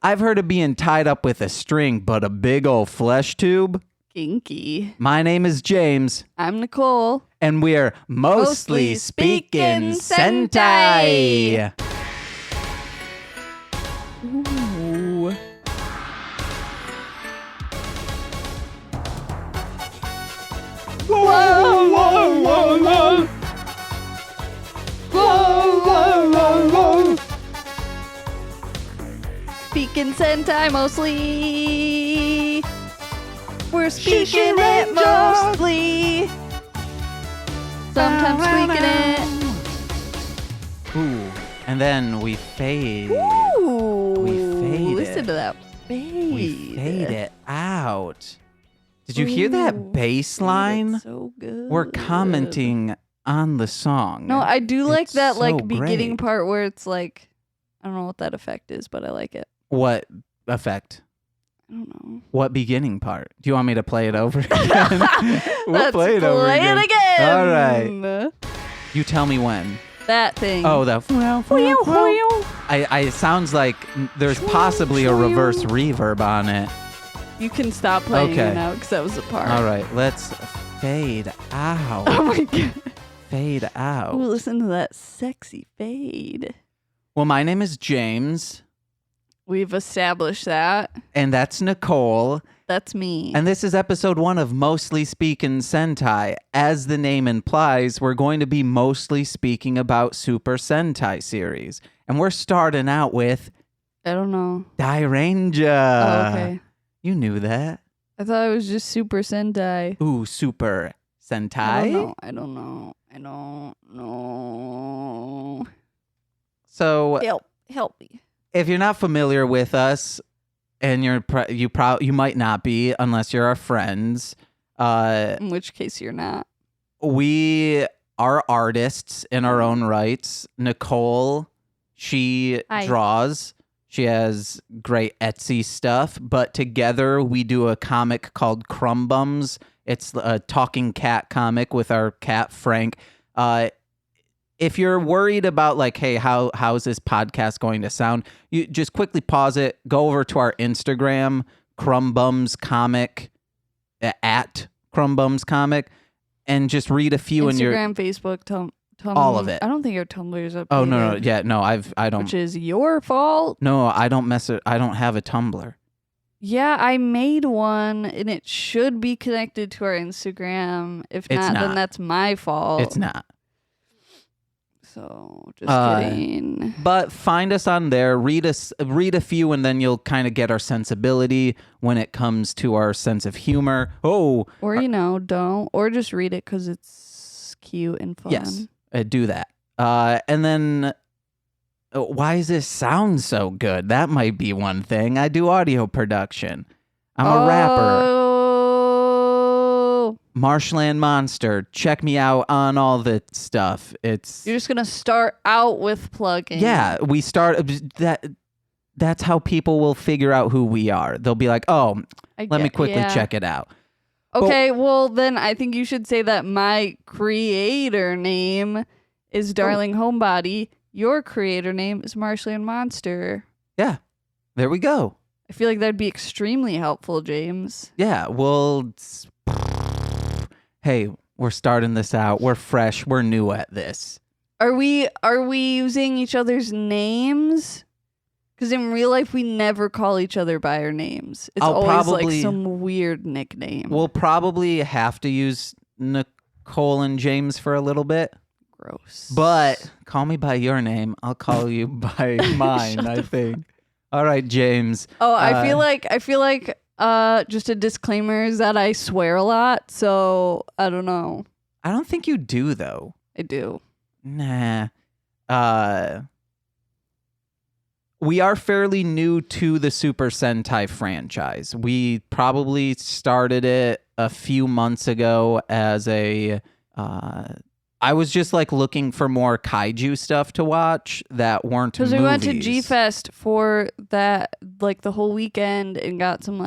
I've heard of being tied up with a string, but a big old flesh tube? Kinky. My name is James. I'm Nicole. And we're Mostly Speaking Sentai. Ooh. Whoa, whoa, whoa, whoa. Whoa, whoa, whoa, whoa. Speaking Sentai mostly. We're speaking it mostly. Sometimes tweaking it. Ooh, and then we fade. Ooh. We fade Listen it. to that fade. We fade it out. Did you hear that bass Ooh, line? that's so good. We're commenting on the song. No, I do like It's that so beginning great. part where it's like, I don't know what that effect is, but I like it. What effect? I don't know. What beginning part? Do you want me to play it over again? Let's play it over play again. it again. All right. You tell me when. That thing. Oh, the. It sounds like there's possibly a reverse reverb on it. You can stop playing Okay. it now because that was the part. All right, let's fade out. Oh my god. Fade out. Ooh, listen to that sexy fade. Well, my name is James, We've established that. and that's Nicole, That's me. and this is episode 1 of Mostly Speaking Sentai. As the name implies, we're going to be mostly speaking about Super Sentai series, and we're starting out with I don't know. Dairanger. Oh, okay. You knew that. I thought it was just Super Sentai. Ooh, Super Sentai. I don't know. So, Help me. if you're not familiar with us, and you might not be unless you're our friends, In which case you're not. we are artists in our own rights. Nicole, she Hi. draws. She has great Etsy stuff, but together we do a comic called Crumbums. It's a talking cat comic with our cat Frank. If you're worried about hey, how's this podcast going to sound, you just quickly pause it, go over to our Instagram, Crumbums Comic, at Crumbums Comic, and just read a few in your Instagram, Facebook, Tumblr. all of it. I don't think your Tumblr is up. Oh no, I don't. Which is your fault. No, I don't I don't have a Tumblr. Yeah, I made one, and it should be connected to our Instagram. If It's not, not. then that's my fault. It's not. So, just kidding. But find us on there, read a few, and then you'll kind of get our sensibility when it comes to our sense of humor. Oh, Or, don't. Or just read it because it's cute and fun. yes, do that. And then, why does this sound so good? That might be one thing. I do audio production. I'm a rapper. Oh, Marshland Monster. Check me out on all the stuff. It's you're just going to start out with plugging. yeah. We start that. That's how people will figure out who we are. They'll be like, "Oh, let me quickly check it out." Okay, well, then I think you should say that my creator name is Darling Homebody. Your creator name is Marshland Monster. Yeah, there we go. I feel like that'd be extremely helpful, James. Yeah, well, hey, we're starting this out. We're fresh. We're new at this. Are we using each other's names? Because in real life, we never call each other by our names. It's always some weird nickname. We'll probably have to use Nicole and James for a little bit. Gross. But call me by your name. I'll call you by mine, I think. All right, James. Oh, I feel like just a disclaimer is that I swear a lot, so I don't know. I don't think you do, though. I do. Nah. We are fairly new to the Super Sentai franchise. We probably started it a few months ago as a... I was just looking for more kaiju stuff to watch that weren't movies. Because we went to G-Fest for that, the whole weekend and got some,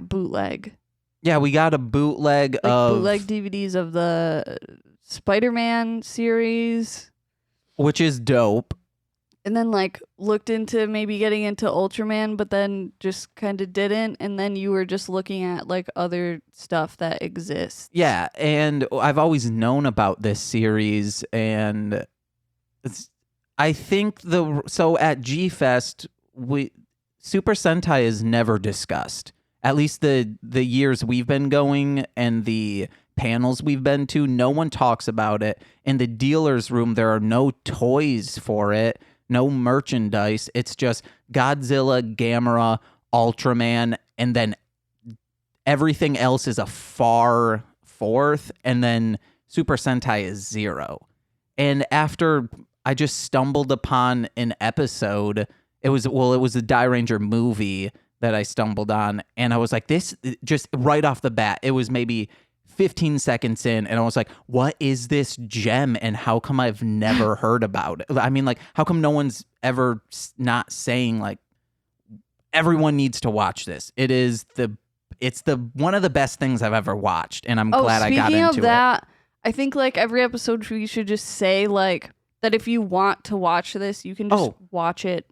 bootleg. Yeah, we got a bootleg of... bootleg DVDs of the Spider-Man series. Which is dope. and then like looked into maybe getting into Ultraman, but then just kind of didn't. And then you were just looking at like other stuff that exists. Yeah, and I've always known about this series, and I think so at G-Fest, Super Sentai is never discussed. At least the years we've been going and the panels we've been to, no one talks about it. In the dealer's room, there are no toys for it, no merchandise. It's just Godzilla, Gamera, Ultraman, and then everything else is a far fourth, and then Super Sentai is 0. And after I just stumbled upon an episode, it was a Die Ranger movie that I stumbled on, and I was like, this just right off the bat, it was maybe 15 seconds in, and I was like, what is this gem, and how come I've never heard about it? I mean, like, how come no one's ever not saying, like, everyone needs to watch this? It's the one of the best things I've ever watched, and I'm glad I got into it. Speaking of that, I think, like, every episode we should just say, like, that if you want to watch this, you can just watch it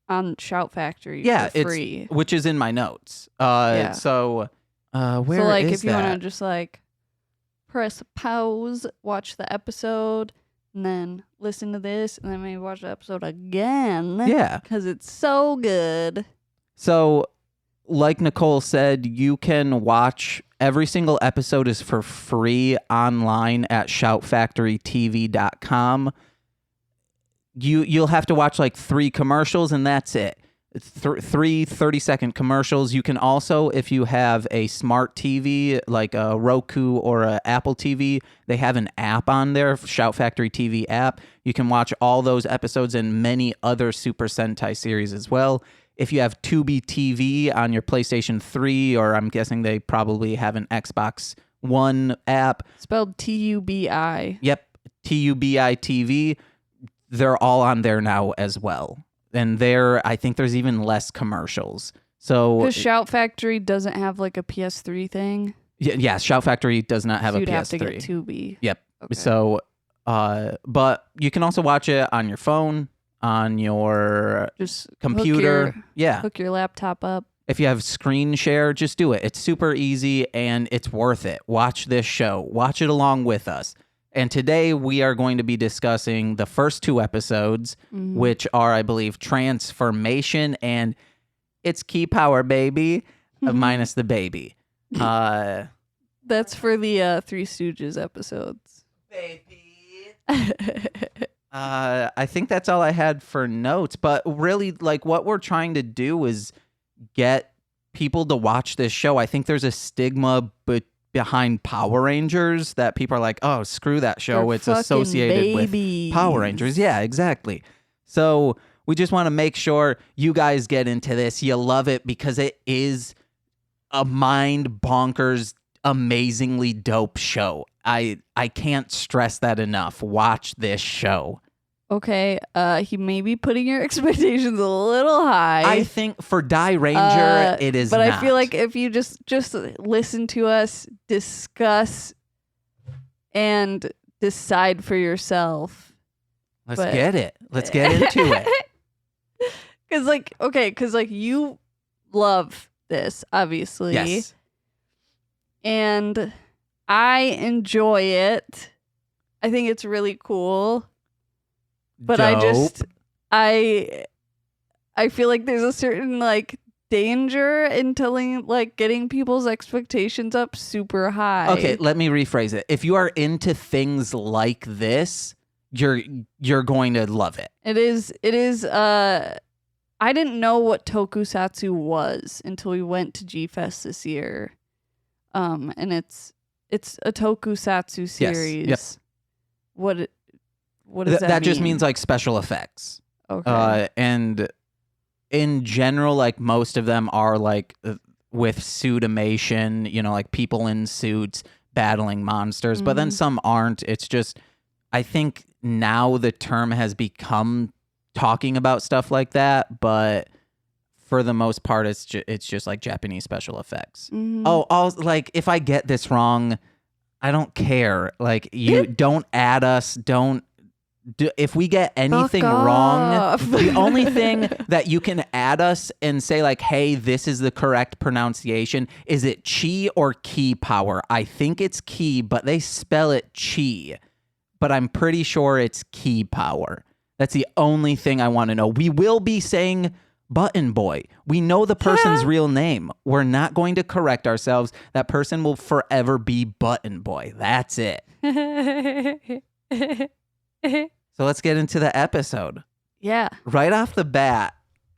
on Shout Factory for free. Which is in my notes. So, where so, like, is if you want to just, like, press pause, watch the episode, and then listen to this, and then maybe watch the episode again. Yeah. Because it's so good. So, like Nicole said, you can watch every single episode is for free online at shoutfactorytv.com. You'll have to watch like 3 commercials, and that's it. 3 30-second commercials. You can also, if you have a smart TV like a Roku or a Apple TV, they have an app on there, Shout Factory TV app. You can watch all those episodes and many other Super Sentai series as well. If you have Tubi TV on your PlayStation 3, or I'm guessing they probably have an Xbox One app. Spelled TUBI. Yep, TUBI TV. They're all on there now as well. And I think there's even less commercials. So because Shout Factory doesn't have like a PS3 thing. Yeah, Shout Factory does not have a PS3. You'd have to get Tubi. Yep. Okay. So, but you can also watch it on your phone, on your computer. Hook your laptop up. If you have screen share, just do it. It's super easy and it's worth it. Watch this show. Watch it along with us. And today we are going to be discussing the first 2 episodes, which are, I believe, Transformation and It's Key Power, baby, minus the baby. That's for the Three Stooges episodes. Baby. I think that's all I had for notes. But really, like, what we're trying to do is get people to watch this show. I think there's a stigma behind Power Rangers that people are like, oh, screw that show. It's associated with Power Rangers. Yeah, exactly. So we just want to make sure you guys get into this. You love it because it is a mind bonkers, amazingly dope show. I can't stress that enough. Watch this show. Okay, he may be putting your expectations a little high. I think for Die Ranger, it is but not. I feel like if you just listen to us discuss and decide for yourself. Let's get it. Let's get into it. Because you love this, obviously. Yes. And I enjoy it. I think it's really cool. But Dope. I feel like there's a certain like danger in getting people's expectations up super high. Okay, let me rephrase it. If you are into things like this, you're going to love it. It is I didn't know what tokusatsu was until we went to G-Fest this year. And it's a tokusatsu series. Yes. Yep. What does that mean? That just means like special effects. Okay. And in general, like most of them are like with suitimation, like people in suits battling monsters, but then some aren't. It's just, I think now the term has become talking about stuff like that, but for the most part, it's just like Japanese special effects. Like if I get this wrong, I don't care. Like you don't add us, don't if we get anything Fuck wrong, off. the only thing that you can add us and say like, hey, this is the correct pronunciation, is it chi or ki power? I think it's ki, but they spell it chi. But I'm pretty sure it's ki power. That's the only thing I want to know. We will be saying Button Boy. We know the person's real name. We're not going to correct ourselves. That person will forever be Button Boy. That's it. So let's get into the episode. Yeah. Right off the bat,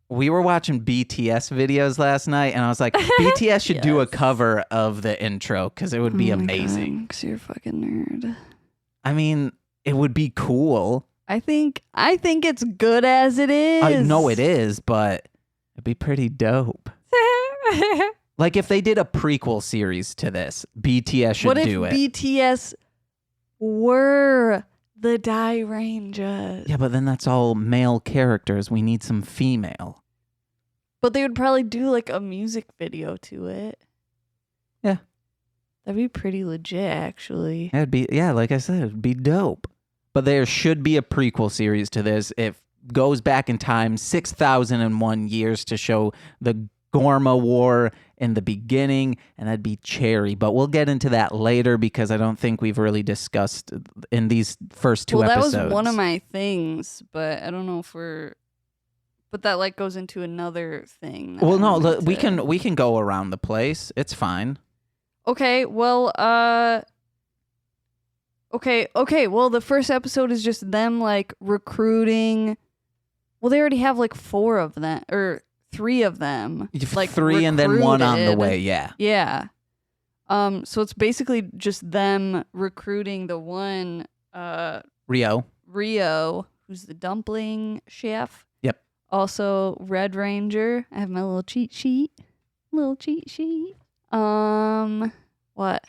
we were watching BTS videos last night, and I was like, BTS should do a cover of the intro because it would be amazing. Because you're a fucking nerd. I mean, it would be cool. I think it's good as it is. I know it is, but it'd be pretty dope. Like if they did a prequel series to this, BTS should do it. What if BTS were the Die Rangers? Yeah, but then that's all male characters. We need some female. But they would probably do like a music video to it. Yeah. That'd be pretty legit, actually. It'd be, yeah, like I said, it'd be dope. But there should be a prequel series to this. It goes back in time 6,001 years to show the Gorma War in the beginning, and that'd be Cherry. But we'll get into that later because I don't think we've really discussed in these first two episodes. That was one of my things, but I don't know if we're... But that like goes into another thing. Well, no, we can go around the place. It's fine. Okay, well, Okay, well, the first episode is just them, like, recruiting... Well, they already have, like, 4 of them, or 3 of them. Like, 3 and then 1 on the way, yeah. Yeah. So it's basically just them recruiting the one... Rio, who's the dumpling chef. Yep. Also, Red Ranger. I have my little cheat sheet. What?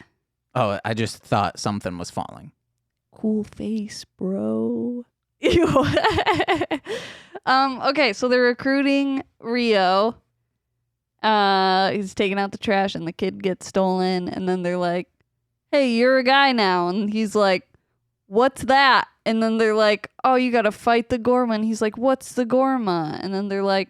Oh, I just thought something was falling. Cool face, bro. Ew. Okay, so they're recruiting Rio. He's taking out the trash and the kid gets stolen, and then they're like, hey, you're a guy now. And he's like, what's that? And then they're like, oh, you gotta fight the Gorma. And he's like, what's the Gorma? And then they're like,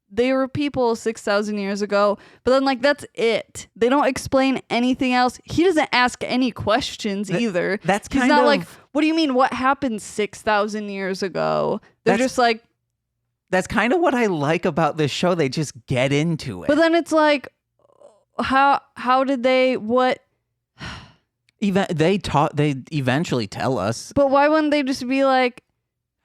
they were people 6,000 years ago, but then like that's it. They don't explain anything else. He doesn't ask any questions either. That's kind He's not of like, what do you mean? What happened 6,000 years ago? They're just like, that's kind of what I like about this show. They just get into it. But then it's like, how did they what? They eventually tell us. But why wouldn't they just be like?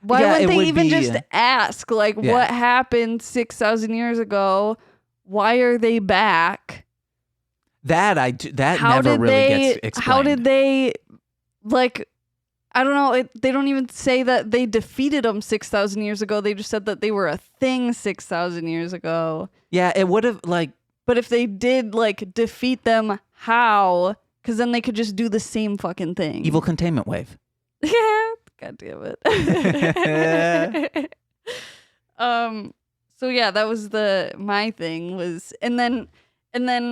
Why wouldn't they even just ask, like, what happened 6,000 years ago? Why are they back? That never really gets explained. How did they, like, I don't know. They don't even say that they defeated them 6,000 years ago. They just said that they were a thing 6,000 years ago. Yeah, it would have, like... But if they did, like, defeat them, how? Because then they could just do the same fucking thing. Evil containment wave. Yeah. God damn it. So yeah, that was my thing was, and then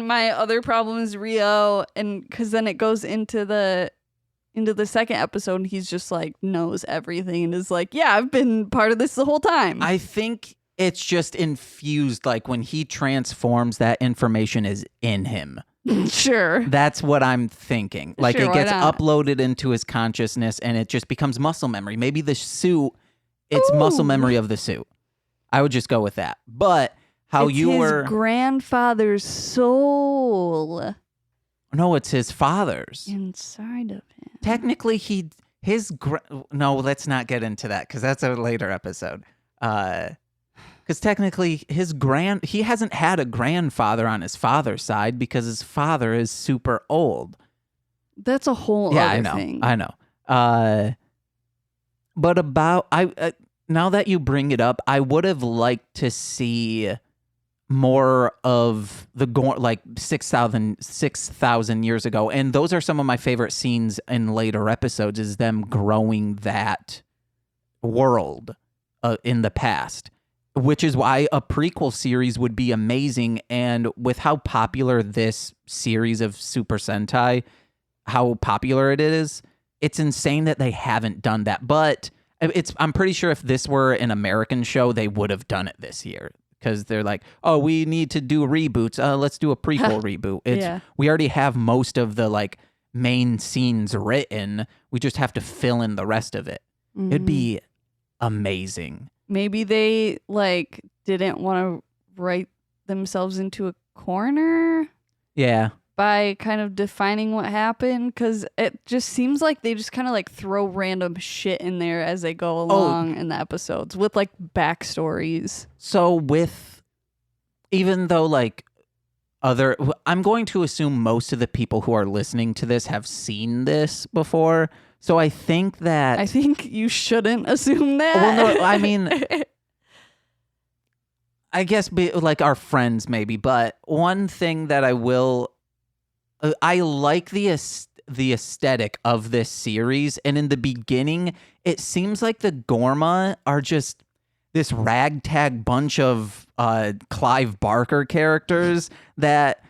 my other problem is Rio, and because then it goes into the second episode, and he's just like knows everything and is like, yeah, I've been part of this the whole time. I think it's just infused, like when he transforms, that information is in him. Sure. That's what I'm thinking. Like sure, it gets uploaded into his consciousness and it just becomes muscle memory. Maybe the suit, it's muscle memory of the suit. I would just go with that. But how it's you his were... grandfather's soul. No, it's his father's. Inside of him. Technically, no, let's not get into that because that's a later episode. Because technically, he hasn't had a grandfather on his father's side because his father is super old. That's a whole other thing. I know. But now that you bring it up, I would have liked to see more of the like 6,000 years ago, and those are some of my favorite scenes in later episodes. Is them growing that world in the past. Which is why a prequel series would be amazing. And with how popular this series of Super Sentai, how popular it is, it's insane that they haven't done that. But I'm pretty sure if this were an American show, they would have done it this year. Because they're like, oh, we need to do reboots. Let's do a prequel reboot. We already have most of the like main scenes written. We just have to fill in the rest of it. It'd be amazing. Maybe they like didn't want to write themselves into a corner. Yeah. By kind of defining what happened, because it just seems like they just kind of like throw random shit in there as they go along in the episodes with like backstories. So even though like I'm going to assume most of the people who are listening to this have seen this before. So I think you shouldn't assume that. Well, no, I mean, I guess like our friends maybe, but one thing that I like the aesthetic of this series, and in the beginning, it seems like the Gorma are just this ragtag bunch of Clive Barker characters that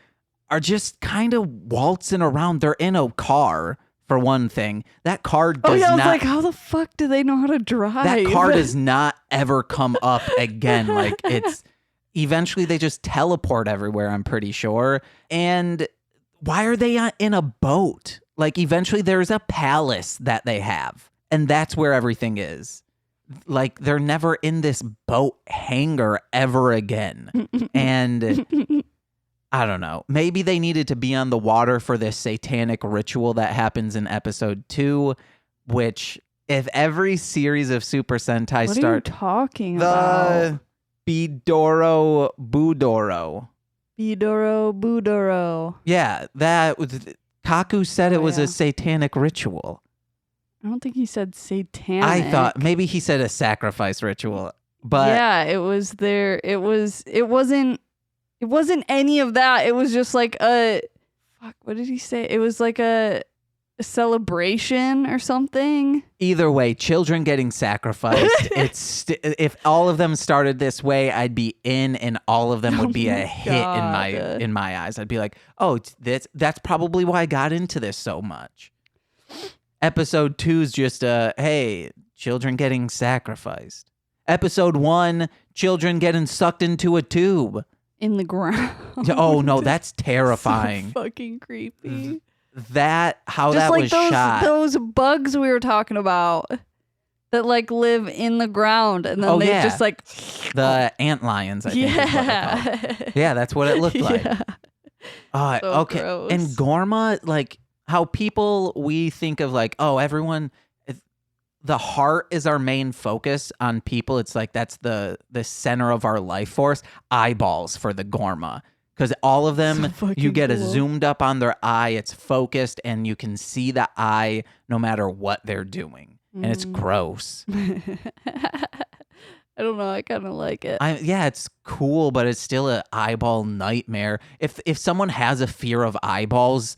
are just kind of waltzing around. They're in a car, for one thing. That car does I was not... like, how the fuck do they know how to drive? That car does not ever come up again. Like, eventually they just teleport everywhere, I'm pretty sure. And... why are they in a boat? Like, eventually there's a palace that they have, and that's where everything is. Like, they're never in this boat hangar ever again. And I don't know. Maybe they needed to be on the water for this satanic ritual that happens in episode 2, which if every series of Super Sentai what are you talking about? Bidoro Budoro. Bidoro Budoro. Yeah, that was... Kaku said it was a satanic ritual. I don't think he said satanic. I thought maybe he said a sacrifice ritual, but yeah, it was there. It wasn't any of that. It was just like what did he say? It was like a celebration or something. Either way, children getting sacrificed. If all of them started this way, I'd be in, and all of them would be a hit in my eyes. I'd be like, oh, that's probably why I got into this so much. Episode 2 is just hey, children getting sacrificed. Episode 1, children getting sucked into a tube in the ground. Oh no, that's terrifying. So fucking creepy. How just that like was shot. Those bugs we were talking about that like live in the ground, and then just like the ant lions. I think is what they're called. Yeah, that's what it looked like. So okay, gross. And Gorma, like how we think of like, oh, everyone. The heart is our main focus on people. It's like that's the center of our life force. Eyeballs for the Gorma. Because all of them, you get a zoomed up on their eye, it's focused, and you can see the eye no matter what they're doing. And it's gross. I don't know, I kind of like it. Yeah, it's cool, but it's still an eyeball nightmare. If someone has a fear of eyeballs,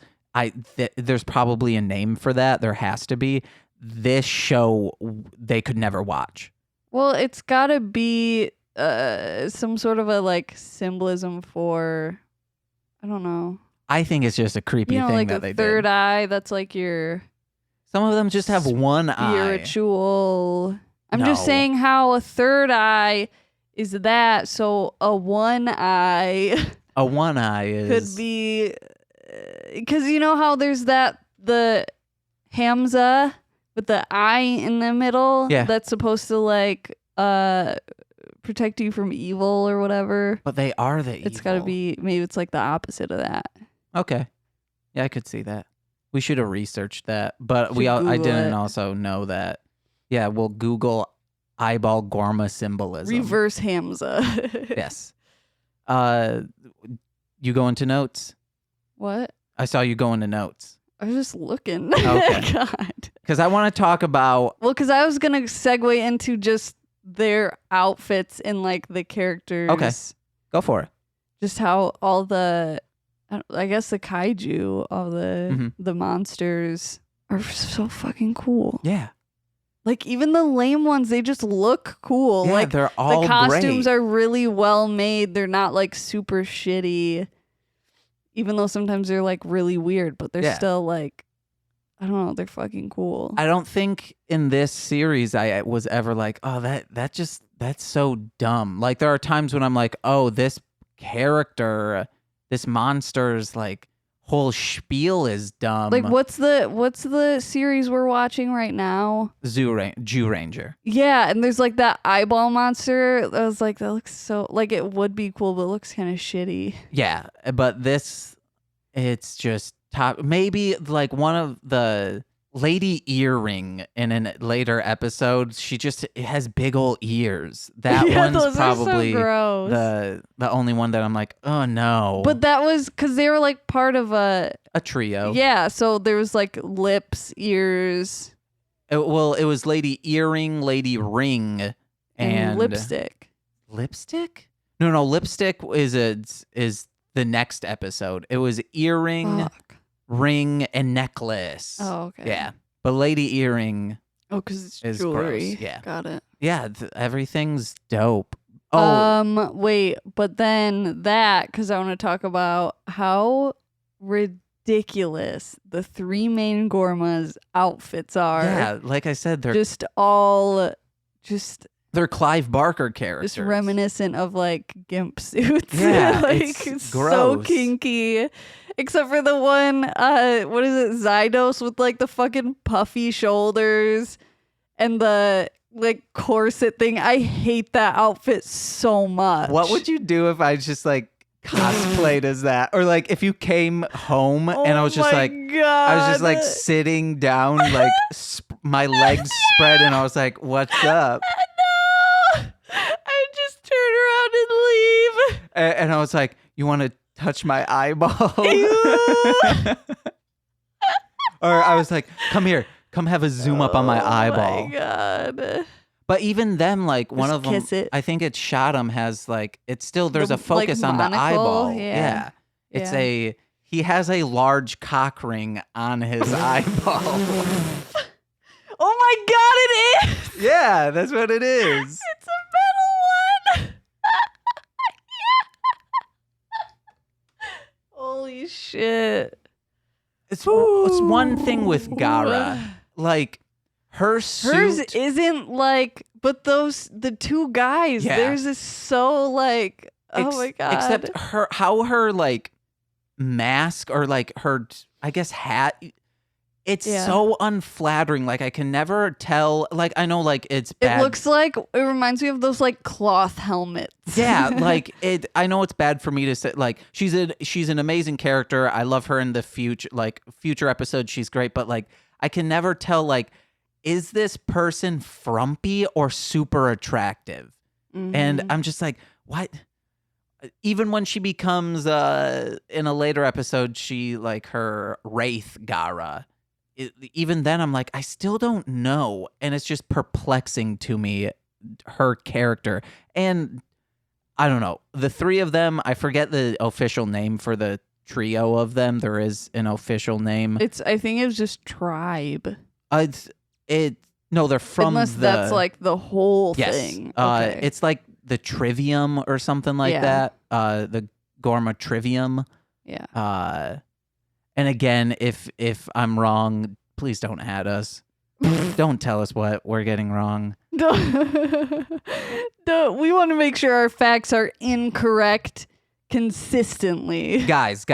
there's probably a name for that. There has to be. This show, they could never watch. Well, it's got to be... some sort of a like symbolism for, I don't know. I think it's just a creepy thing like that they did. Third eye. That's like your. Some of them just have one eye. Spiritual. I'm just saying how a third eye is that. So a one eye. A one eye is could be, because you know how there's the Hamza with the eye in the middle. Yeah. That's supposed to like protect you from evil or whatever. But they are the evil. It's got to be, maybe it's like the opposite of that. Okay. Yeah, I could see that. We should have researched that, but I didn't also know that. Yeah, we'll Google eyeball Gorma symbolism. Reverse Hamza. Yes. You go into notes? What? I saw you go into notes. I was just looking. Okay. God. Because I want to talk about... Well, because I was going to segue into just their outfits and like the characters. Okay. Go for it. Just how all the, I guess the kaiju, all the monsters are so fucking cool. Yeah. Like even the lame ones, they just look cool. Yeah, like they're all the costumes great. are really well made. They're not like super shitty. Even though sometimes they're like really weird, but they're still like, I don't know. They're fucking cool. I don't think in this series I was ever like, oh, that's so dumb. Like there are times when I'm like, oh, this character, this monster's like whole spiel is dumb. Like what's the series we're watching right now? Jew Ranger. Yeah, and there's like that eyeball monster. I was like, that looks so like it would be cool, but it looks kind of shitty. Yeah, but this, it's just top. Maybe like one of the Lady Earring in a later episode. She just has big old ears. That one's those probably are so gross. the only one that I'm like, oh no. But that was because they were like part of a trio. Yeah, so there was like lips, ears. It was Lady Earring, Lady Ring, and lipstick. Lipstick? No, lipstick is the next episode. It was earring, Fuck. ring, and necklace. Oh, okay. Yeah. But Lady Earring because it's is jewelry. gross. Yeah. Got it. Yeah, everything's dope. Oh. Wait, but then because I want to talk about how ridiculous the three main Gorma's outfits are. Yeah, like I said, they're they're Clive Barker characters. Just reminiscent of like gimp suits. Yeah, like it's so gross. kinky. Except for the one, what is it, Zydos with like the fucking puffy shoulders and the like corset thing. I hate that outfit so much. What would you do if I just like cosplayed as that? Or like if you came home and I was just like, God. I was just like sitting down, like my legs spread, and I was like, what's up? No! I just turn around and leave. And I was like, you want to touch my eyeball? Or I was like, come here, come have a zoom up on my eyeball. Oh my God. But even them, like one Just of them, kiss it. I think it's Shaddam has like, it's still, there's The, a focus like, on the monocle? eyeball. Yeah. It's Yeah. he has a large cock ring on his eyeball. Oh my God, it is. Yeah, that's what it is. It's a metal one. Holy shit. It's one thing with Gara. Like, her suit. Hers isn't like, but the two guys, Yeah. theirs is so like, oh my God. Except her like mask or like her, I guess, hat. It's so unflattering. Like I can never tell. Like I know, like it's bad. It looks like it reminds me of those like cloth helmets. Yeah, like it. I know it's bad for me to say. Like she's an amazing character. I love her in the future episodes. She's great, but like I can never tell. Like, is this person frumpy or super attractive? Mm-hmm. And I'm just like, what? Even when she becomes in a later episode, she like her Wraith Gara. Even then, I'm like, I still don't know, and it's just perplexing to me, her character. And I don't know, the three of them. I forget the official name for the trio of them. There is an official name. I think it was just tribe. No, they're from Unless that's like the whole thing. Okay. It's like the Trivium or something like that. The Gorma Trivium. Yeah. And again, if I'm wrong, please don't add us. Don't tell us what we're getting wrong. We want to make sure our facts are incorrect consistently. Guys,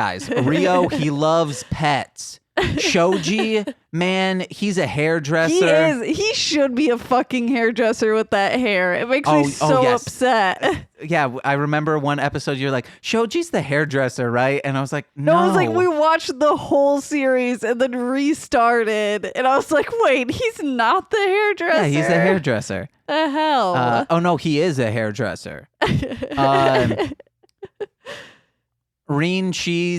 Rio, he loves pets. Shoji, man, he's a hairdresser. He should be a fucking hairdresser with that hair. It makes me so upset. Yeah, I remember one episode you're like, Shoji's the hairdresser, right? And I was like, no. I was like, we watched the whole series and then restarted. And I was like, wait, he's not the hairdresser? Yeah, he's a hairdresser. The hell? Oh, no, he is a hairdresser. Reen, she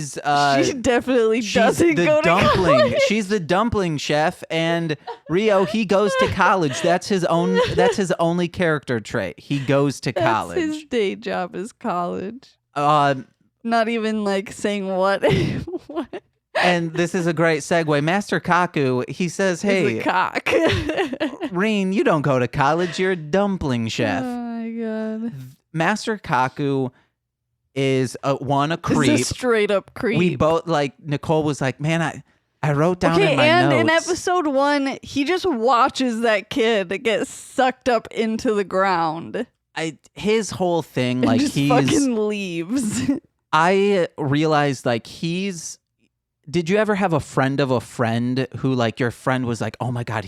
definitely doesn't go to college. She's the dumpling chef, and Rio, he goes to college. That's his only character trait. He goes to college. His day job is college. Not even like saying what. What? And this is a great segue. Master Kaku, he says, "Hey, he's a cock. Reen, you don't go to college. You're a dumpling chef." Oh my God. Master Kaku is a creep. He's a straight up creep. We both, like, Nicole was like, man, I wrote down in my and notes. in episode 1, he just watches that kid get sucked up into the ground. His whole thing, And like just he's fucking leaves. I realized like did you ever have a friend of a friend who like your friend was like, oh my God,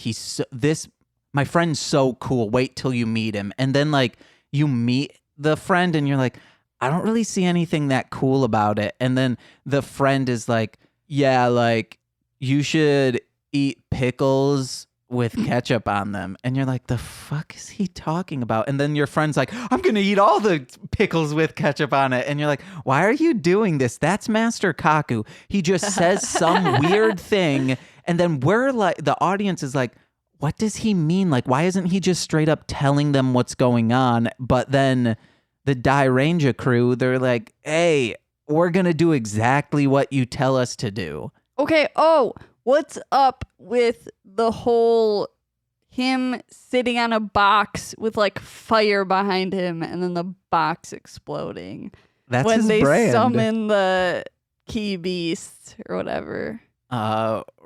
my friend's so cool. Wait till you meet him. And then like you meet the friend and you're like, I don't really see anything that cool about it. And then the friend is like, yeah, like you should eat pickles with ketchup on them. And you're like, the fuck is he talking about? And then your friend's like, I'm going to eat all the pickles with ketchup on it. And you're like, why are you doing this? That's Master Kaku. He just says some weird thing. And then we're like, the audience is like, what does he mean? Like, why isn't he just straight up telling them what's going on? But then the Dairanger crew, they're like, hey, we're going to do exactly what you tell us to do. Okay, what's up with the whole him sitting on a box with like fire behind him and then the box exploding? That's when his they brand. summon the key beast or whatever.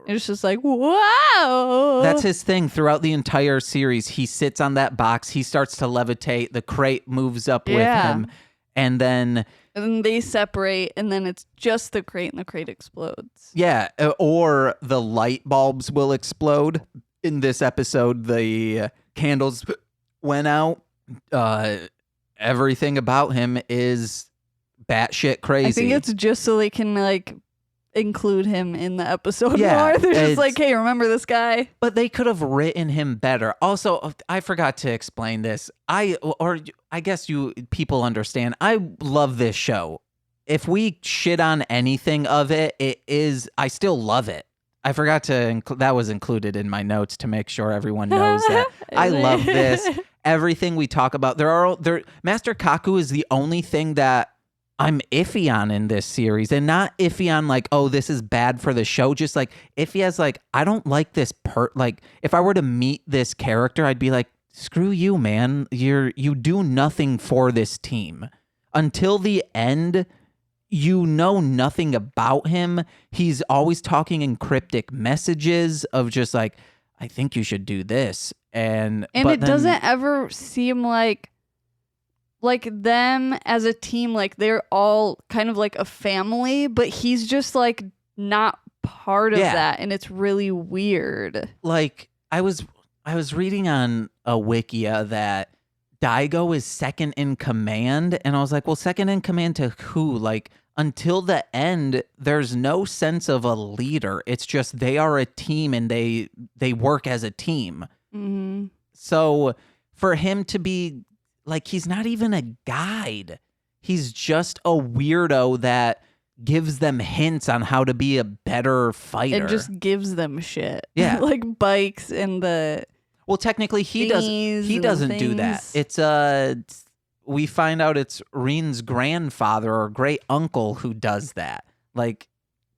It's just like, wow. That's his thing throughout the entire series. He sits on that box. He starts to levitate. The crate moves up with him. And then they separate, and then it's just the crate, and the crate explodes. Yeah, or the light bulbs will explode. In this episode, the candles went out. Everything about him is batshit crazy. I think it's just so they can, like, include him in the episode Yeah, more. They're just like, hey, remember this guy? But they could have written him better. Also, I forgot to explain this. I guess you people understand. I love this show. If we shit on anything of it, I still love it. I forgot to that was included in my notes to make sure everyone knows that. I love this. Everything we talk about, Master Kaku is the only thing that I'm iffy on in this series, and not iffy on like, oh, this is bad for the show. Just like iffy as like, I don't like this like if I were to meet this character, I'd be like, screw you, man. You do nothing for this team until the end. You know nothing about him. He's always talking in cryptic messages of just like, I think you should do this, and doesn't ever seem like them as a team, like they're all kind of like a family, but he's just like not part of that, and it's really weird. Like I was reading on a Wikia that Daigo is second in command, and I was like, well, second in command to who? Like until the end, there's no sense of a leader. It's just they are a team and they work as a team. Mm-hmm. So for him to be like, he's not even a guide. He's just a weirdo that gives them hints on how to be a better fighter. It just gives them shit. Yeah. Like bikes and the... Well, technically, he doesn't do that. It's we find out it's Rin's grandfather or great uncle who does that. Like,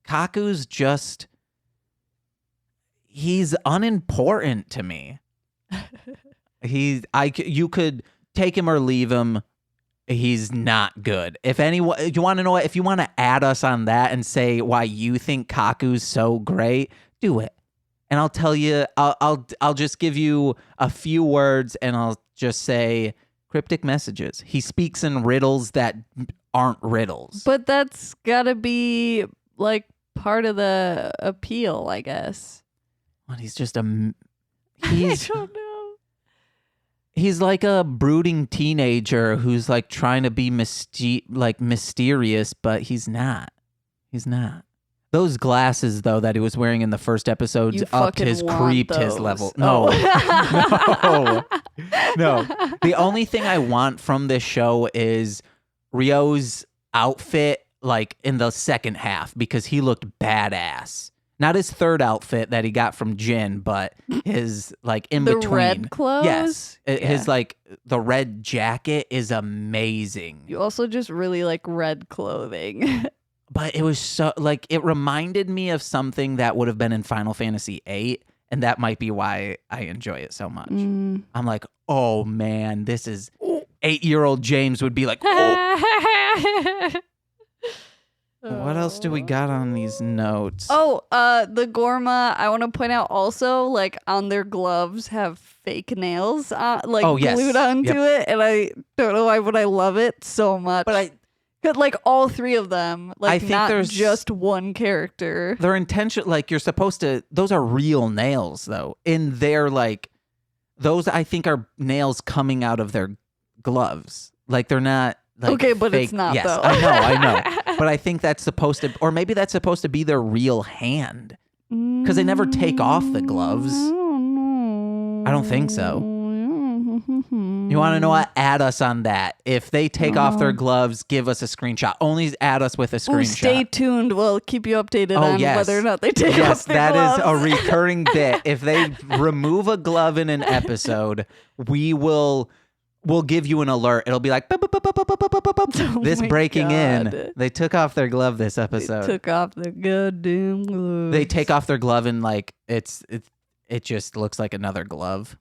Kaku's just... He's unimportant to me. You could take him or leave him. He's not good. If anyone, you want to know what? If you want to add us on that and say why you think Kaku's so great, do it. And I'll tell you. I'll just give you a few words, and I'll just say cryptic messages. He speaks in riddles that aren't riddles. But that's gotta be like part of the appeal, I guess. Well, he's just I don't know. He's like a brooding teenager who's like trying to be mysterious, but he's not. He's not. Those glasses, though, that he was wearing in the first episodes upped his creeped his level. No. Oh. No. The only thing I want from this show is Ryo's outfit, like in the second half, because he looked badass. Not his third outfit that he got from Jin, but his like in between. The red clothes? Yes. His like the red jacket is amazing. You also just really like red clothing. But it was so like it reminded me of something that would have been in Final Fantasy VIII, and that might be why I enjoy it so much. I'm like, oh man, this is 8-year-old James would be like, oh. What else do we got on these notes? Oh, the Gorma, I want to point out also, like, on their gloves have fake nails, like, glued onto it, and I don't know why, but I love it so much. But like, all three of them, like, I think not there's just one character. Their intention, like, you're supposed to, those are real nails, though. In their, like, those, I think, are nails coming out of their gloves. Like, they're not, like, okay, but fake. It's not, yes, though. I know. But I think that's supposed to, or maybe that's supposed to be their real hand. Because they never take off the gloves. I don't think so. You want to know what? Add us on that. If they take off their gloves, give us a screenshot. Only add us with a screenshot. Stay tuned. We'll keep you updated on whether or not they take off their gloves. Yes, that is a recurring bit. If they remove a glove in an episode, we'll give you an alert. It'll be like, this breaking in. They took off their glove this episode. They took off their goddamn gloves. They take off their glove and like it just looks like another glove.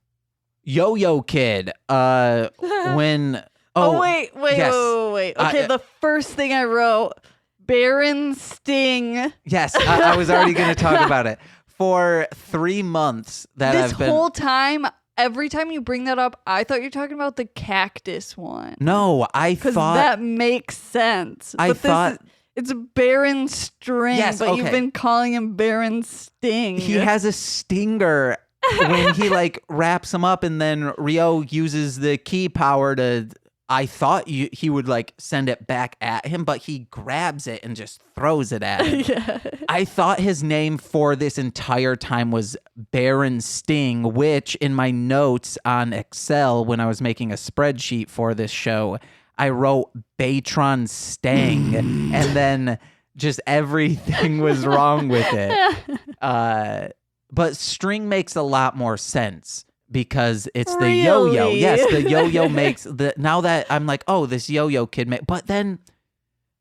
Yo-Yo Kid. When wait. Okay, the first thing I wrote, Baron Sting. Yes, I was already going to talk about it. For 3 months this whole time, every time you bring that up, I thought you were talking about the cactus one. No, I thought... Because that makes sense. It's Baron String, but you've been calling him Baron Sting. He has a stinger when he like wraps him up, and then Ryo uses the key power to... I thought he would like send it back at him, but he grabs it and just throws it at him. Yeah. I thought his name for this entire time was Baron Sting, which in my notes on Excel when I was making a spreadsheet for this show, I wrote Batron Stang, and then just everything was wrong with it. But String makes a lot more sense. Because it's the yo-yo. Yes, the yo-yo makes the... Now that I'm like, oh, this yo-yo kid... But then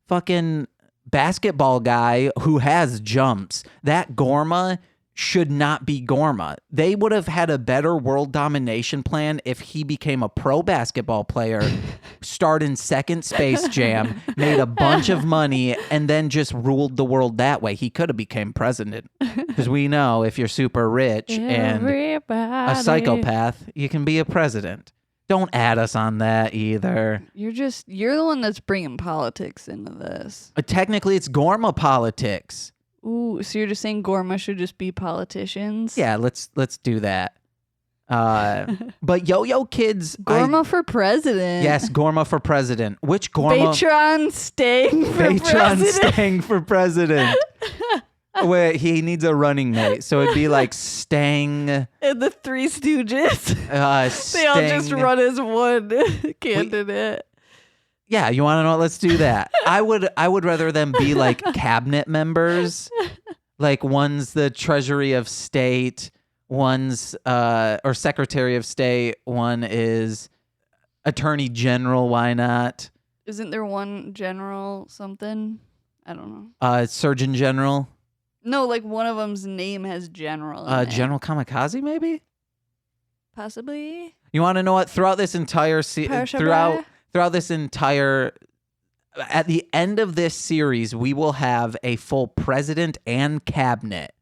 fucking basketball guy who has jumps, that Gorma should not be Gorma. They would have had a better world domination plan if he became a pro basketball player, starred in second Space Jam, made a bunch of money, and then just ruled the world that way. He could have became president. Because we know if you're super rich and a psychopath, you can be a president. Don't add us on that either. You're the one that's bringing politics into this. Technically, it's Gorma politics. Ooh, so you're just saying Gorma should just be politicians? Yeah, let's do that. But Yo-Yo Kids... Gorma for president. Yes, Gorma for president. Which Gorma... Batron Stang for president. Batron Stang for president. Where he needs a running mate. So it'd be like Stang... And the Three Stooges. They all just run as one candidate. Yeah, you want to know what? Let's do that. I would rather them be like cabinet members. Like one's the Treasury of State, one's or Secretary of State, one is Attorney General, why not? Isn't there one general something? I don't know. Surgeon General? No, like one of them's name has general in it. General Kamikaze, maybe? Possibly. You want to know what? Throughout this entire throughout this entire, at the end of this series, we will have a full president and cabinet.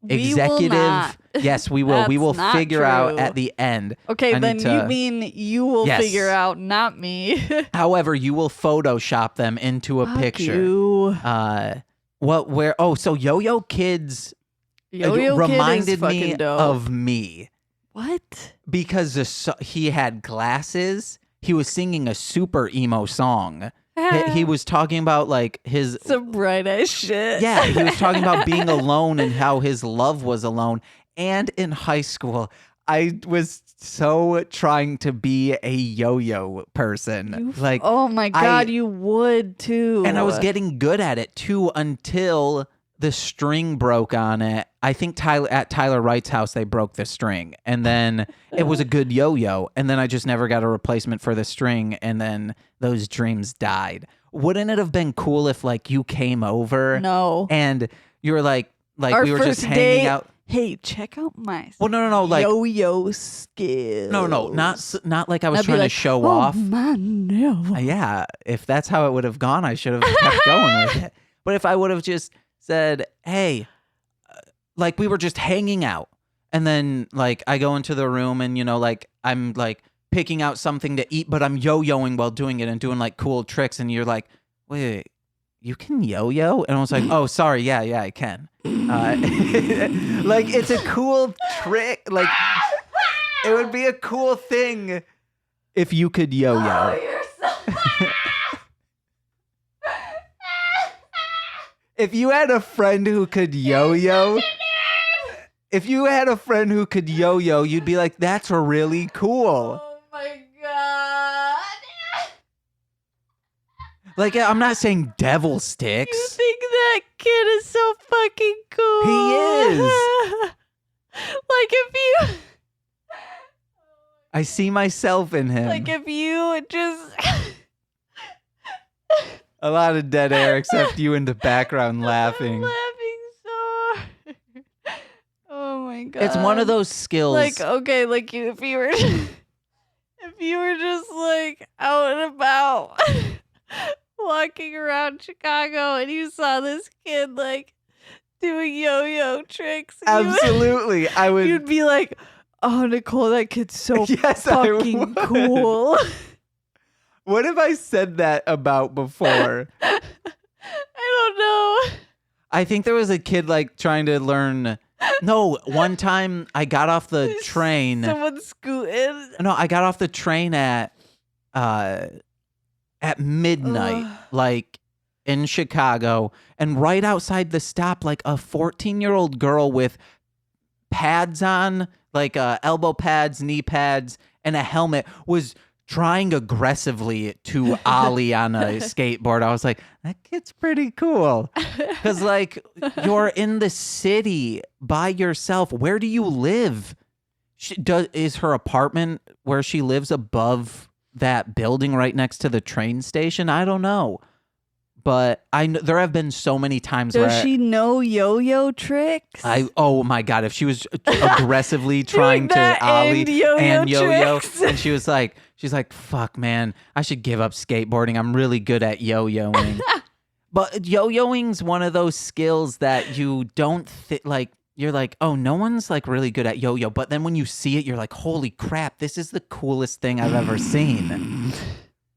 Executive. Will not. Yes, we will. We will figure out at the end. Okay, then you mean you will figure out, not me. However, you will Photoshop them into a picture. You. So Yo-Yo Kids reminded me dope. of me. What? Because he had glasses. He was singing a super emo song. He was talking about like his... Some bright ass shit. Yeah, he was talking about being alone and how his love was alone. And in high school, I was so trying to be a yo-yo person. Oh my God, you would too. And I was getting good at it too until the string broke on it. I think at Tyler Wright's house, they broke the string. And then it was a good yo-yo. And then I just never got a replacement for the string. And then those dreams died. Wouldn't it have been cool if like you came over? No. And you were like our we were just hanging date, out. Hey, check out my like yo-yo skills. No, not like I was trying to show off. Man, no. Yeah, if that's how it would have gone, I should have kept going with it. But if I would have just said, hey, like we were just hanging out, and then like I go into the room and, you know, like I'm like picking out something to eat, but I'm yo-yoing while doing it and doing like cool tricks. And you're like, wait, you can yo-yo? And I was like, oh, sorry. Yeah, I can. Like it's a cool trick. Like it would be a cool thing if you could yo-yo. Oh, you're so If you had a friend who could yo-yo, you'd be like, that's really cool. Oh my god. Like, I'm not saying devil sticks. You think that kid is so fucking cool? He is. Like if you I see myself in him. like if you just A lot of dead air except you in the background laughing. I'm laughing so hard. Oh my god. It's one of those skills. Like okay, like if you were just like out and about walking around Chicago and you saw this kid like doing yo-yo tricks. Absolutely. I would. You'd be like, oh, Nicole, that kid's so Yes, fucking cool. What have I said that about before? I don't know. I think there was a kid like trying to learn. No, one time I got off the train. Someone scooted. No, I got off the train at midnight, Ugh. like in Chicago, and right outside the stop, like a 14-year-old girl with pads on, like elbow pads, knee pads, and a helmet was trying aggressively to ollie on a skateboard. I was like, that kid's pretty cool. Because, like, you're in the city by yourself. Where do you live? Is her apartment where she lives above that building right next to the train station? I don't know. But there have been so many times Does where she know yo-yo tricks? oh my God, if she was aggressively trying to ollie and yo-yo, and she's like, fuck man, I should give up skateboarding. I'm really good at yo-yoing. But yo-yoing's one of those skills that you don't like. You're like, oh, no one's like really good at yo-yo. But then when you see it, you're like, holy crap, this is the coolest thing I've ever seen.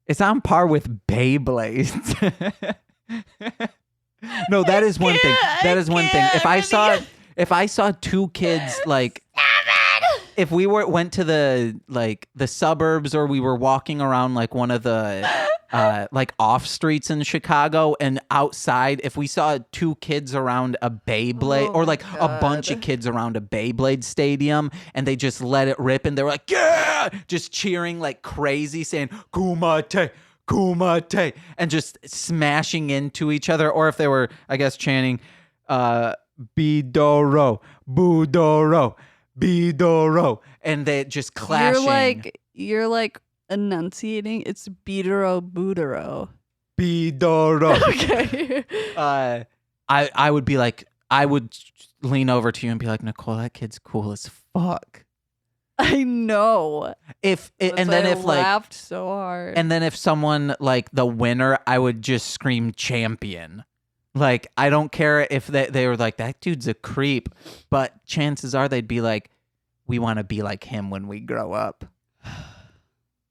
It's on par with Beyblades. No, that is one thing. That is one thing. If I saw two kids like, if we went to the suburbs, or we were walking around like one of the like off streets in Chicago, and outside, if we saw two kids around a Beyblade, or like a bunch of kids around a Beyblade stadium, and they just let it rip, and they were like, yeah, just cheering like crazy, saying Kumate, Kumate, and just smashing into each other. Or if they were, I guess, chanting Bidoro, Budoro, Bidoro, and they just clashing. You're like enunciating. It's Bidoro Budoro. Bidoro. Okay. I would be like, I would lean over to you and be like, Nicole, that kid's cool as fuck. I know. Laughed so hard. And then if someone like the winner, I would just scream champion. Like, I don't care if they were like, that dude's a creep, but chances are they'd be like, we want to be like him when we grow up.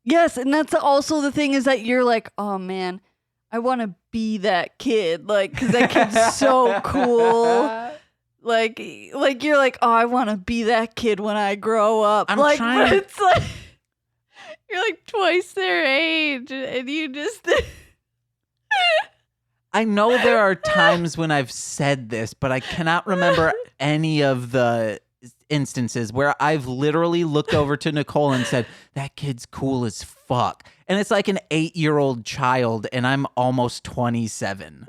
Yes, and that's also the thing, is that you're like, oh man, I want to be that kid, like, because that kid's so cool. Like you're like, oh, I want to be that kid when I grow up. But it's like you're like twice their age, and you just. I know there are times when I've said this, but I cannot remember any of the instances where I've literally looked over to Nicole and said, that kid's cool as fuck. And it's like an 8-year-old child, and I'm almost 27.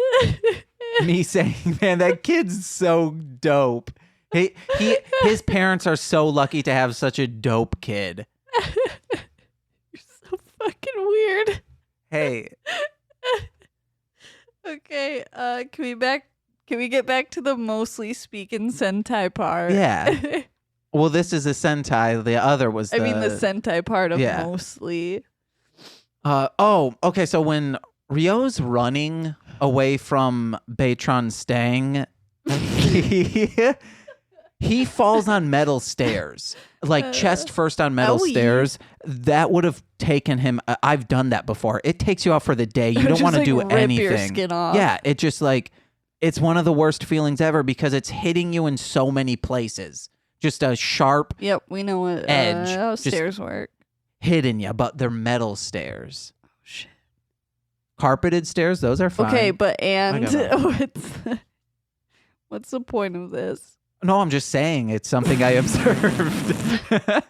Me saying, man, that kid's so dope. His parents are so lucky to have such a dope kid. You're so fucking weird. Hey. Okay, can we get back to the mostly speaking Sentai part? Yeah. Well, this is a Sentai. The other was the Sentai part of mostly. Okay. So when Ryo's running away from Beitron Stang, he falls on metal stairs, like chest first on metal stairs. That would have taken him. I've done that before. It takes you out for the day. You don't want to do anything. Rip your skin off. Yeah, it just like, it's one of the worst feelings ever because it's hitting you in so many places. Just a sharp Yep, we know what edge. how just stairs work. hitting you, but they're metal stairs. Oh shit. Carpeted stairs, those are fine. Okay, but I what's the point of this? No, I'm just saying it's something I observed.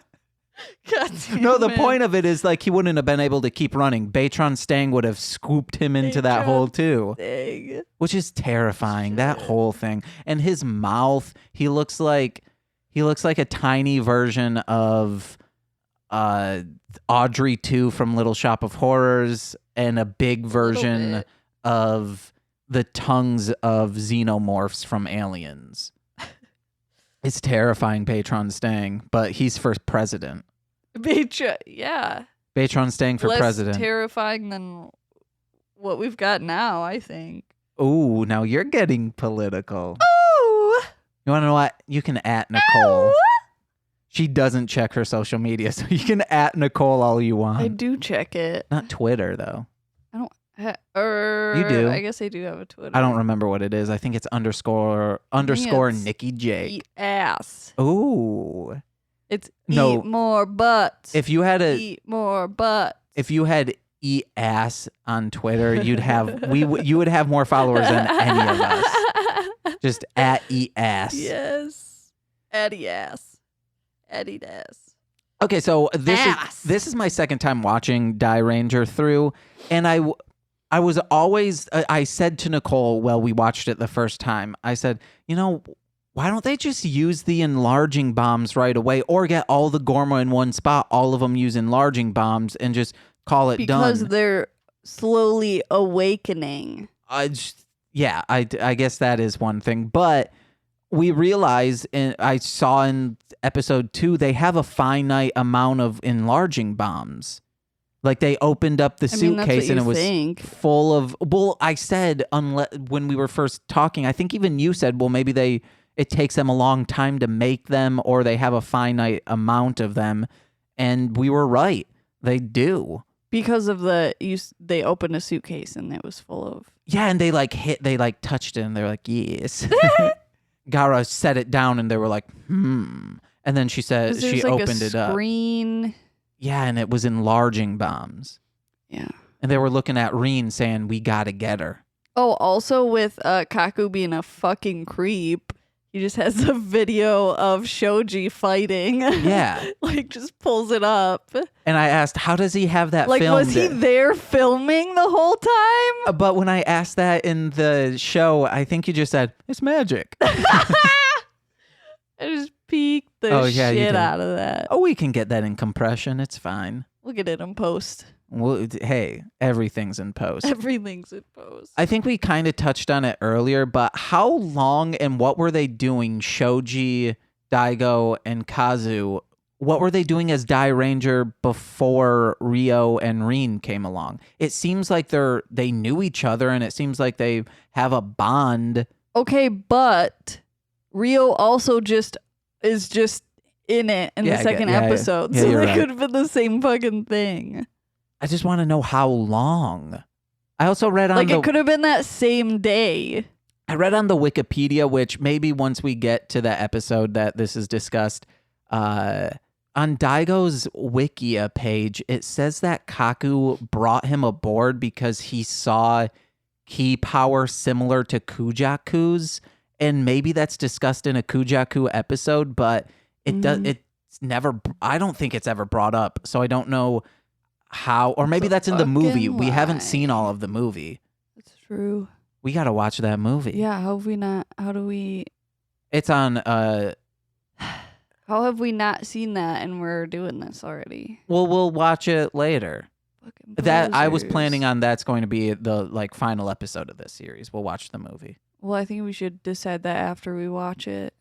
God damn No, the it. point of it is like he wouldn't have been able to keep running. Beitron Stang would have scooped him into that hole too, Dang. which is terrifying. That whole thing, and his mouth. He looks like a tiny version of Audrey 2 from Little Shop of Horrors, and a big version of the tongues of xenomorphs from Aliens. It's terrifying, Beitron Stang, but he's for president. Yeah. Beitron Stang for Less president. terrifying than what we've got now, I think. Ooh, now you're getting political. Ooh. You want to know what? You can at Nicole. She doesn't check her social media, so you can at Nicole all you want. I do check it. Not Twitter, though. I don't. You do. I guess I do have a Twitter. I don't remember what it is. I think it's underscore it's Nikki J. Eat ass. Ooh. It's No. eat more butts. If you had eat more butts. if you had eat ass on Twitter, you would have more followers than any of us. Just at eat ass. Yes. Eddie ass. Eddie ass. Okay, so this is my second time watching Die Ranger through, and I was always I said to Nicole, well, we watched it the first time. I said, why don't they just use the enlarging bombs right away, or get all the Gorma in one spot, all of them use enlarging bombs, and just call it done? Because they're slowly awakening. I guess that is one thing, but we realize, I saw in episode 2, they have a finite amount of enlarging bombs. Like they opened up the suitcase and it was full of. Well, I said when we were first talking, I think even you said, well, maybe it takes them a long time to make them, or they have a finite amount of them, and we were right. They do. Because of they opened a suitcase and it was full of. Yeah, and they touched it and they were like, yes. Gara set it down and they were like, and then she said she opened it up. Screen. Yeah, and it was enlarging bombs. Yeah. And they were looking at Reen saying, we gotta get her. Oh, also with Kaku being a fucking creep, he just has a video of Shoji fighting. Yeah. Just pulls it up. And I asked, how does he have that filmed? Was he there filming the whole time? But when I asked that in the show, I think you just said, it's magic. I just peeked the shit out of that. Oh, we can get that in compression. It's fine. We'll get it in post. Well, hey, everything's in post. Everything's in post. I think we kind of touched on it earlier, but how long and what were they doing, Shoji, Daigo, and Kazu? What were they doing as Die Ranger before Rio and Reen came along? It seems like they knew each other, and it seems like they have a bond. Okay, but Rio also is just in it in the second episode, so they could have been the same fucking thing. I just want to know how long. I also read on it could have been that same day. I read on the Wikipedia, which maybe once we get to the episode that this is discussed, on Daigo's Wikia page, it says that Kaku brought him aboard because he saw ki power similar to Kujaku's, and maybe that's discussed in a Kujaku episode, but it's never. I don't think it's ever brought up, so I don't know how, or maybe that's in the movie. We haven't seen all of the movie. That's true. We got to watch that movie. Yeah, how have we not? How do we? It's on. How have we not seen that and we're doing this already? Well, we'll watch it later. That I was planning on. That's going to be the final episode of this series. We'll watch the movie. Well, I think we should decide that after we watch it.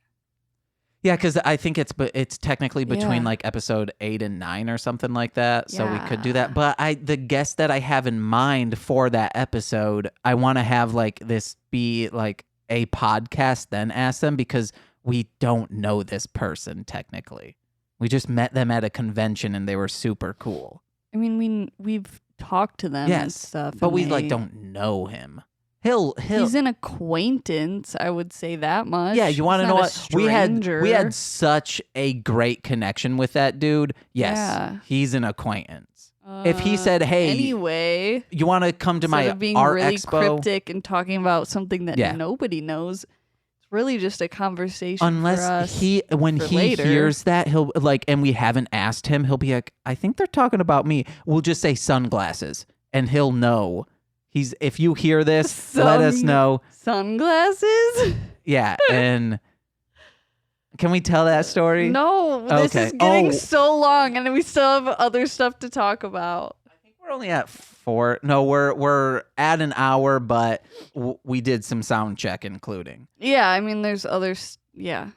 Yeah, because I think it's technically between Yeah. like episode 8 and 9 or something like that. So we could do Yeah. that. But the guest that I have in mind for that episode, I want to have like this be like a podcast, then ask them, because we don't know this person technically. We just met them at a convention and they were super cool. I mean, we've talked to them and stuff, but and we they- like don't know him. He'll He's an acquaintance, I would say that much. Yeah, you want to He's know not a what? We had stranger. such a great connection with that dude. Yes, Yeah. he's an acquaintance. If he said, "Hey, anyway, you want to come to instead my of being art really expo?" cryptic and talking about something that Yeah. nobody knows, it's really just a conversation for Unless us. when for he later. hears that, he'll like, and we haven't asked him, he'll be like, "I think they're talking about me." We'll just say sunglasses, and he'll know. If you hear this, let us know. Sunglasses? Yeah, and can we tell that story? No, this Okay. is getting Oh. so long, and we still have other stuff to talk about. I think we're only at 4. No, we're at an hour, but we did some sound check, including Yeah, I mean, there's others. Yeah.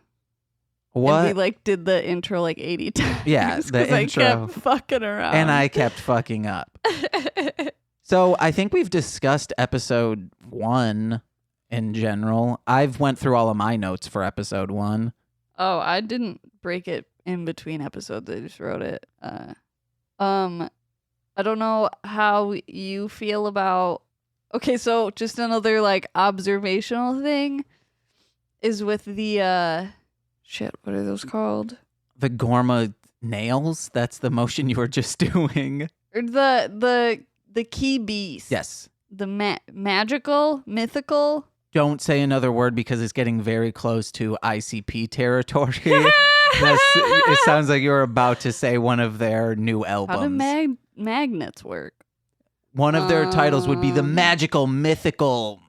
what? And we did the intro 80 times. Yeah, the 'cause I intro. kept fucking around. And I kept fucking up. So I think we've discussed episode 1 in general. I've went through all of my notes for episode 1. Oh, I didn't break it in between episodes. I just wrote it. I don't know how you feel about. Okay, so just another like observational thing is with the shit. What are those called? The Gorma nails. That's the motion you were just doing. Or the key beast. Yes. The magical, mythical. Don't say another word because it's getting very close to ICP territory. It sounds like you're about to say one of their new albums. How do magnets work? One of their titles would be the Um, magical, mythical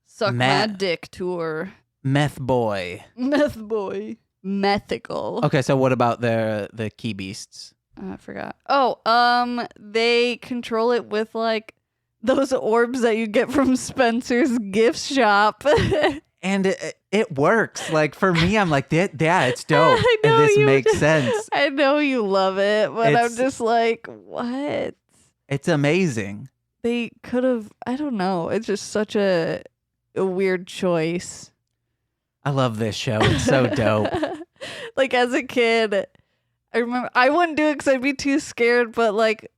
Suck my dick tour. meth boy. Meth boy. Methical. Okay, so what about the key beasts? I forgot. Oh, they control it with like those orbs that you get from Spencer's gift shop. And it works. Like for me, I'm like, yeah, it's dope. I And know this you- makes sense. I know you love it, but I'm It's- just like, what? It's amazing. They could have. I don't know. It's just such a weird choice. I love this show. It's so dope. Like as a kid, I remember I wouldn't do it because I'd be too scared. But like,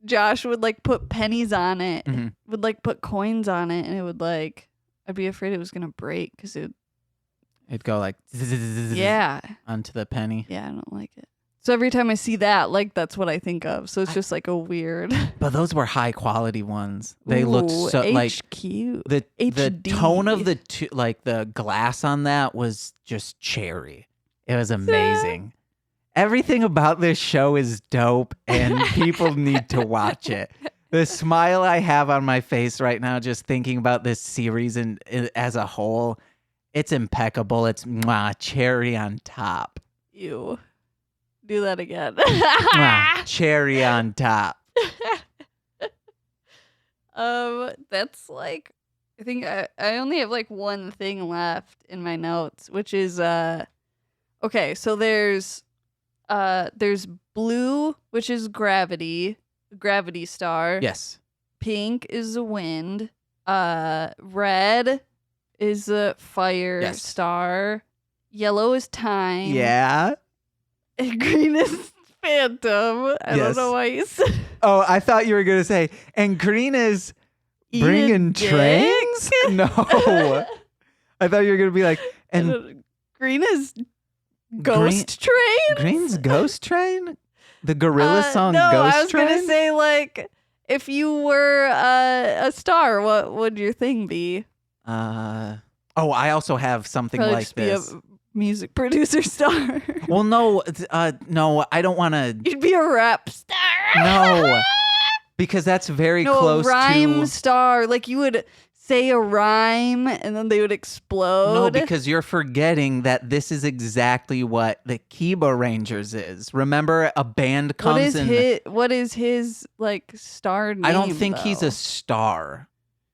Josh would like put pennies on it, Mhm. would like put coins on it, and it would like I'd be afraid it was gonna break because it. It'd go like Yeah, onto the penny. yeah, I don't like it. So every time I see that, like that's what I think of. So it's just like a weird. But those were high quality ones. They looked Ooh, so like HQ. the HD. tone of the glass on that was just cherry. It was amazing. Everything about this show is dope, and people need to watch it. The smile I have on my face right now, just thinking about this series and as a whole, it's impeccable. It's cherry on top. You do that again. Cherry on top. That's like, I think I only have like one thing left in my notes, which is okay. So there's blue, which is gravity star. Yes. Pink is the wind. Red is a fire Yes. star. Yellow is time. Yeah. And green is phantom. I Yes. don't know why you said. Oh, I thought you were going to say, and green is bringing trains? No. I thought you were going to be like, and green is ghost train. Green's Ghost Train? The gorilla song no, Ghost I was Train? gonna say like if you were a star, what would your thing be? I also have something Probably like just this. be a music producer star. Well, no, no, I don't want to. You'd be a rap star. No, because that's very No, close a rhyme to. star. Like you would say a rhyme and then they would explode. No, because you're forgetting that this is exactly what the Kiba Rangers is. Remember, a band comes in. What is his like star name? I don't think he's though? a star.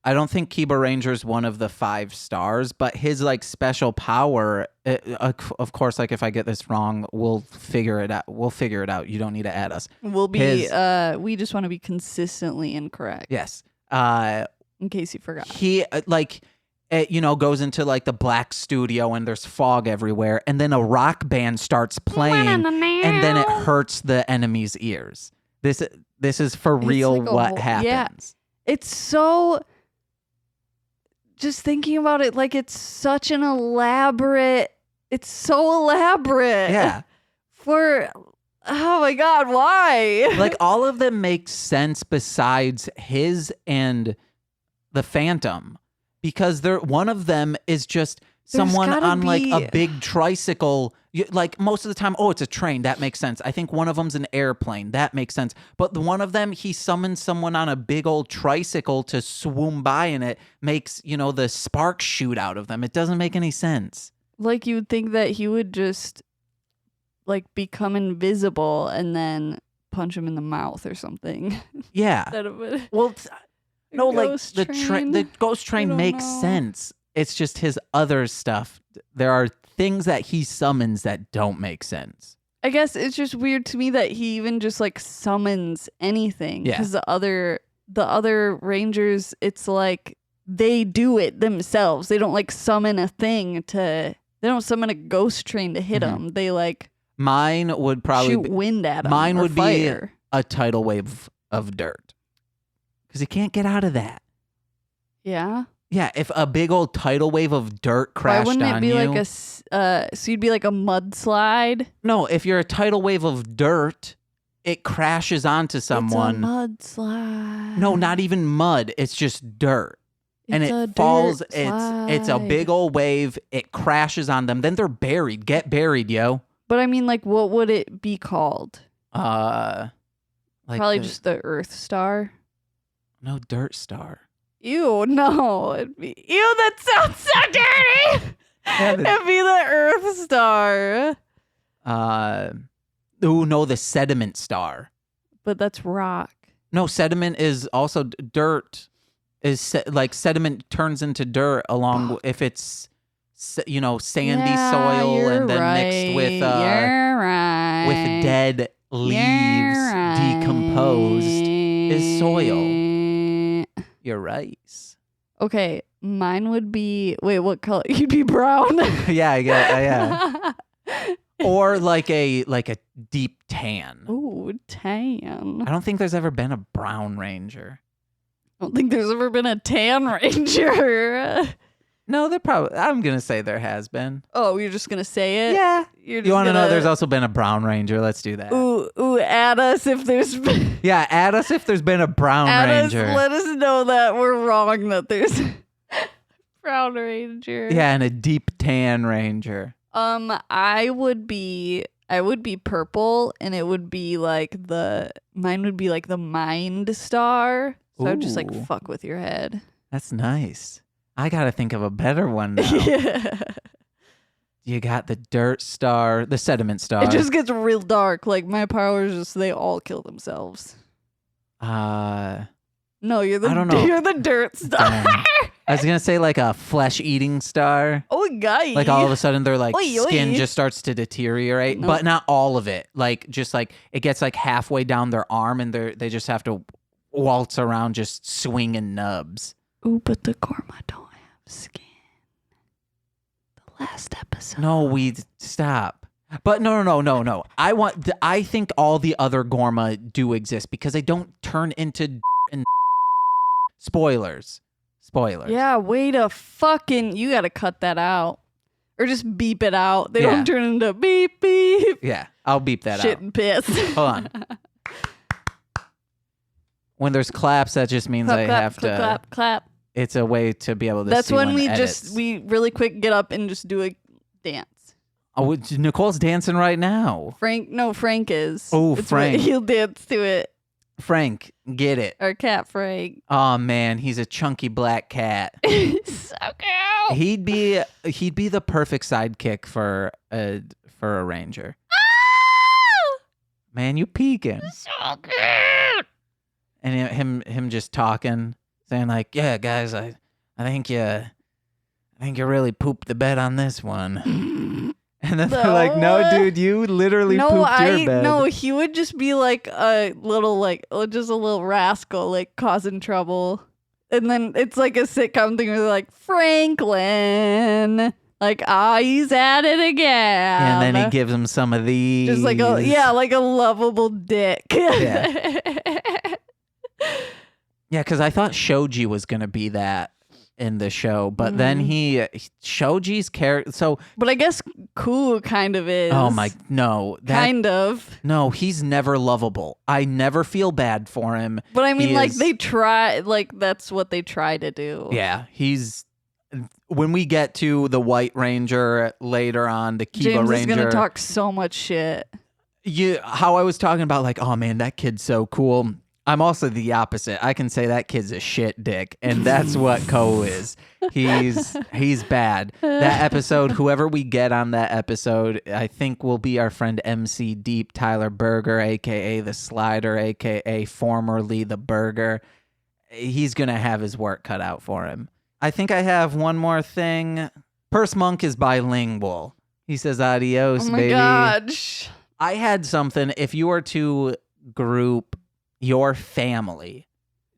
I don't think Kiba Ranger's one of the 5 stars, but his like special power, of course, like if I get this wrong, we'll figure it out. We'll figure it out. You don't need to add us. We'll be we just want to be consistently incorrect. Yes. In case you forgot. He goes into like the black studio and there's fog everywhere, and then a rock band starts playing and then it hurts the enemy's ears. This is for real like what happens. Yeah. It's so, just thinking about it, like it's so elaborate. Yeah. Oh my God, why? Like all of them make sense besides his and the Phantom, because one of them is just someone on like a big tricycle. Like most of the time, it's a train. That makes sense. I think one of them's an airplane. That makes sense. But the one of them, he summons someone on a big old tricycle to swoon by, and it makes, the sparks shoot out of them. It doesn't make any sense. Like you would think that he would just like become invisible and then punch him in the mouth or something. Yeah. Instead of it. Well, no, like train. the ghost train makes sense. It's just his other stuff. There are things that he summons that don't make sense. I guess it's just weird to me that he even just like summons anything. Yeah. Because the other Rangers, it's like they do it themselves. They don't like summon a thing they don't summon a ghost train to hit them. They like mine would probably shoot wind at them. Mine would fire. Be a tidal wave of dirt. Because he can't get out of that. Yeah. Yeah, if a big old tidal wave of dirt crashed on you. Why wouldn't it be like so you'd be like a mudslide? No, if you're a tidal wave of dirt, it crashes onto someone. It's a mudslide. No, not even mud. It's just dirt. And it falls. It's a big old wave. It crashes on them. Then they're buried. Get buried, yo. But I mean, like, what would it be called? Like probably just the Earth Star. No, Dirt Star. Ew, no. Ew, that sounds so dirty. It'd be the Earth Star. No, the Sediment Star. But that's rock. No, sediment is also dirt. Like sediment turns into dirt along if it's sandy soil and then mixed with with dead leaves decomposed is soil. You're right. Okay, mine would be what color? You'd be brown. Yeah. Or like a deep tan. Ooh, tan. I don't think there's ever been a brown ranger. I don't think there's ever been a tan ranger. No, I'm gonna say there has been. Oh, you're just gonna say it? Yeah. You want to know? There's also been a brown ranger. Let's do that. Ooh, add us if there's been. Yeah, add us if there's been a brown ranger. Let us know that we're wrong. That there's brown ranger. Yeah, and a deep tan ranger. I would be purple, and it would be like mine would be like the Mind Star. So I would just like fuck with your head. That's nice. I gotta think of a better one now. Yeah. You got the Dirt Star, the Sediment Star. It just gets real dark. Like my powers, just they all kill themselves. No, you're the I don't know. You're the Dirt Star. I was gonna say like a flesh-eating star. Oh, guy. Like all of a sudden their Oy. skin just starts to deteriorate, but not all of it. Like just like it gets like halfway down their arm, and they just have to waltz around just swinging nubs. Ooh, but the Gorma don't have skin. The last episode. No, we stop. But no. I think all the other Gorma do exist because they don't turn into and spoilers. Yeah, way to fucking. You gotta cut that out. Or just beep it out. They don't turn into beep, beep. Yeah, I'll beep that Shit out. and piss. Hold on. When there's claps, that just means I have to. Clap. It's a way to be able to. That's see when we edits. we really quick get up and just do a dance. Oh, Nicole's dancing right now. Frank is. Oh, Frank. He'll dance to it. Frank, get it. Our cat Frank. Oh man, he's a chunky black cat. So cute. He'd be the perfect sidekick for a ranger. Ah! Man, you peeking. So cute. And him just talking. saying like, "Yeah, guys, I think you really pooped the bed on this one." And then they're like, "No, dude, you literally pooped your bed." No, he would just be like a little just a little rascal, like causing trouble. And then it's like a sitcom thing where they're like, Franklin, like, he's at it again. And then he gives him some of these. Just like a lovable dick. Yeah. Yeah, because I thought Shoji was gonna be that in the show, but then Shoji's character. So, but I guess Ku kind of is. Oh my, no, kind of. No, he's never lovable. I never feel bad for him. But I mean, they try, that's what they try to do. Yeah, when we get to the White Ranger later on, the Kiba James Ranger, is gonna talk so much shit. How I was talking about, like, oh man, that kid's so cool. I'm also the opposite. I can say that kid's a shit dick, and that's what Ko is. He's bad. That episode, whoever we get on that episode, I think will be our friend MC Deep Tyler Berger, aka the Slider, aka formerly the Burger. He's gonna have his work cut out for him. I think I have one more thing. Purse Monk is bilingual. He says adios, baby. Oh my gosh. I had something. If you were to group your family,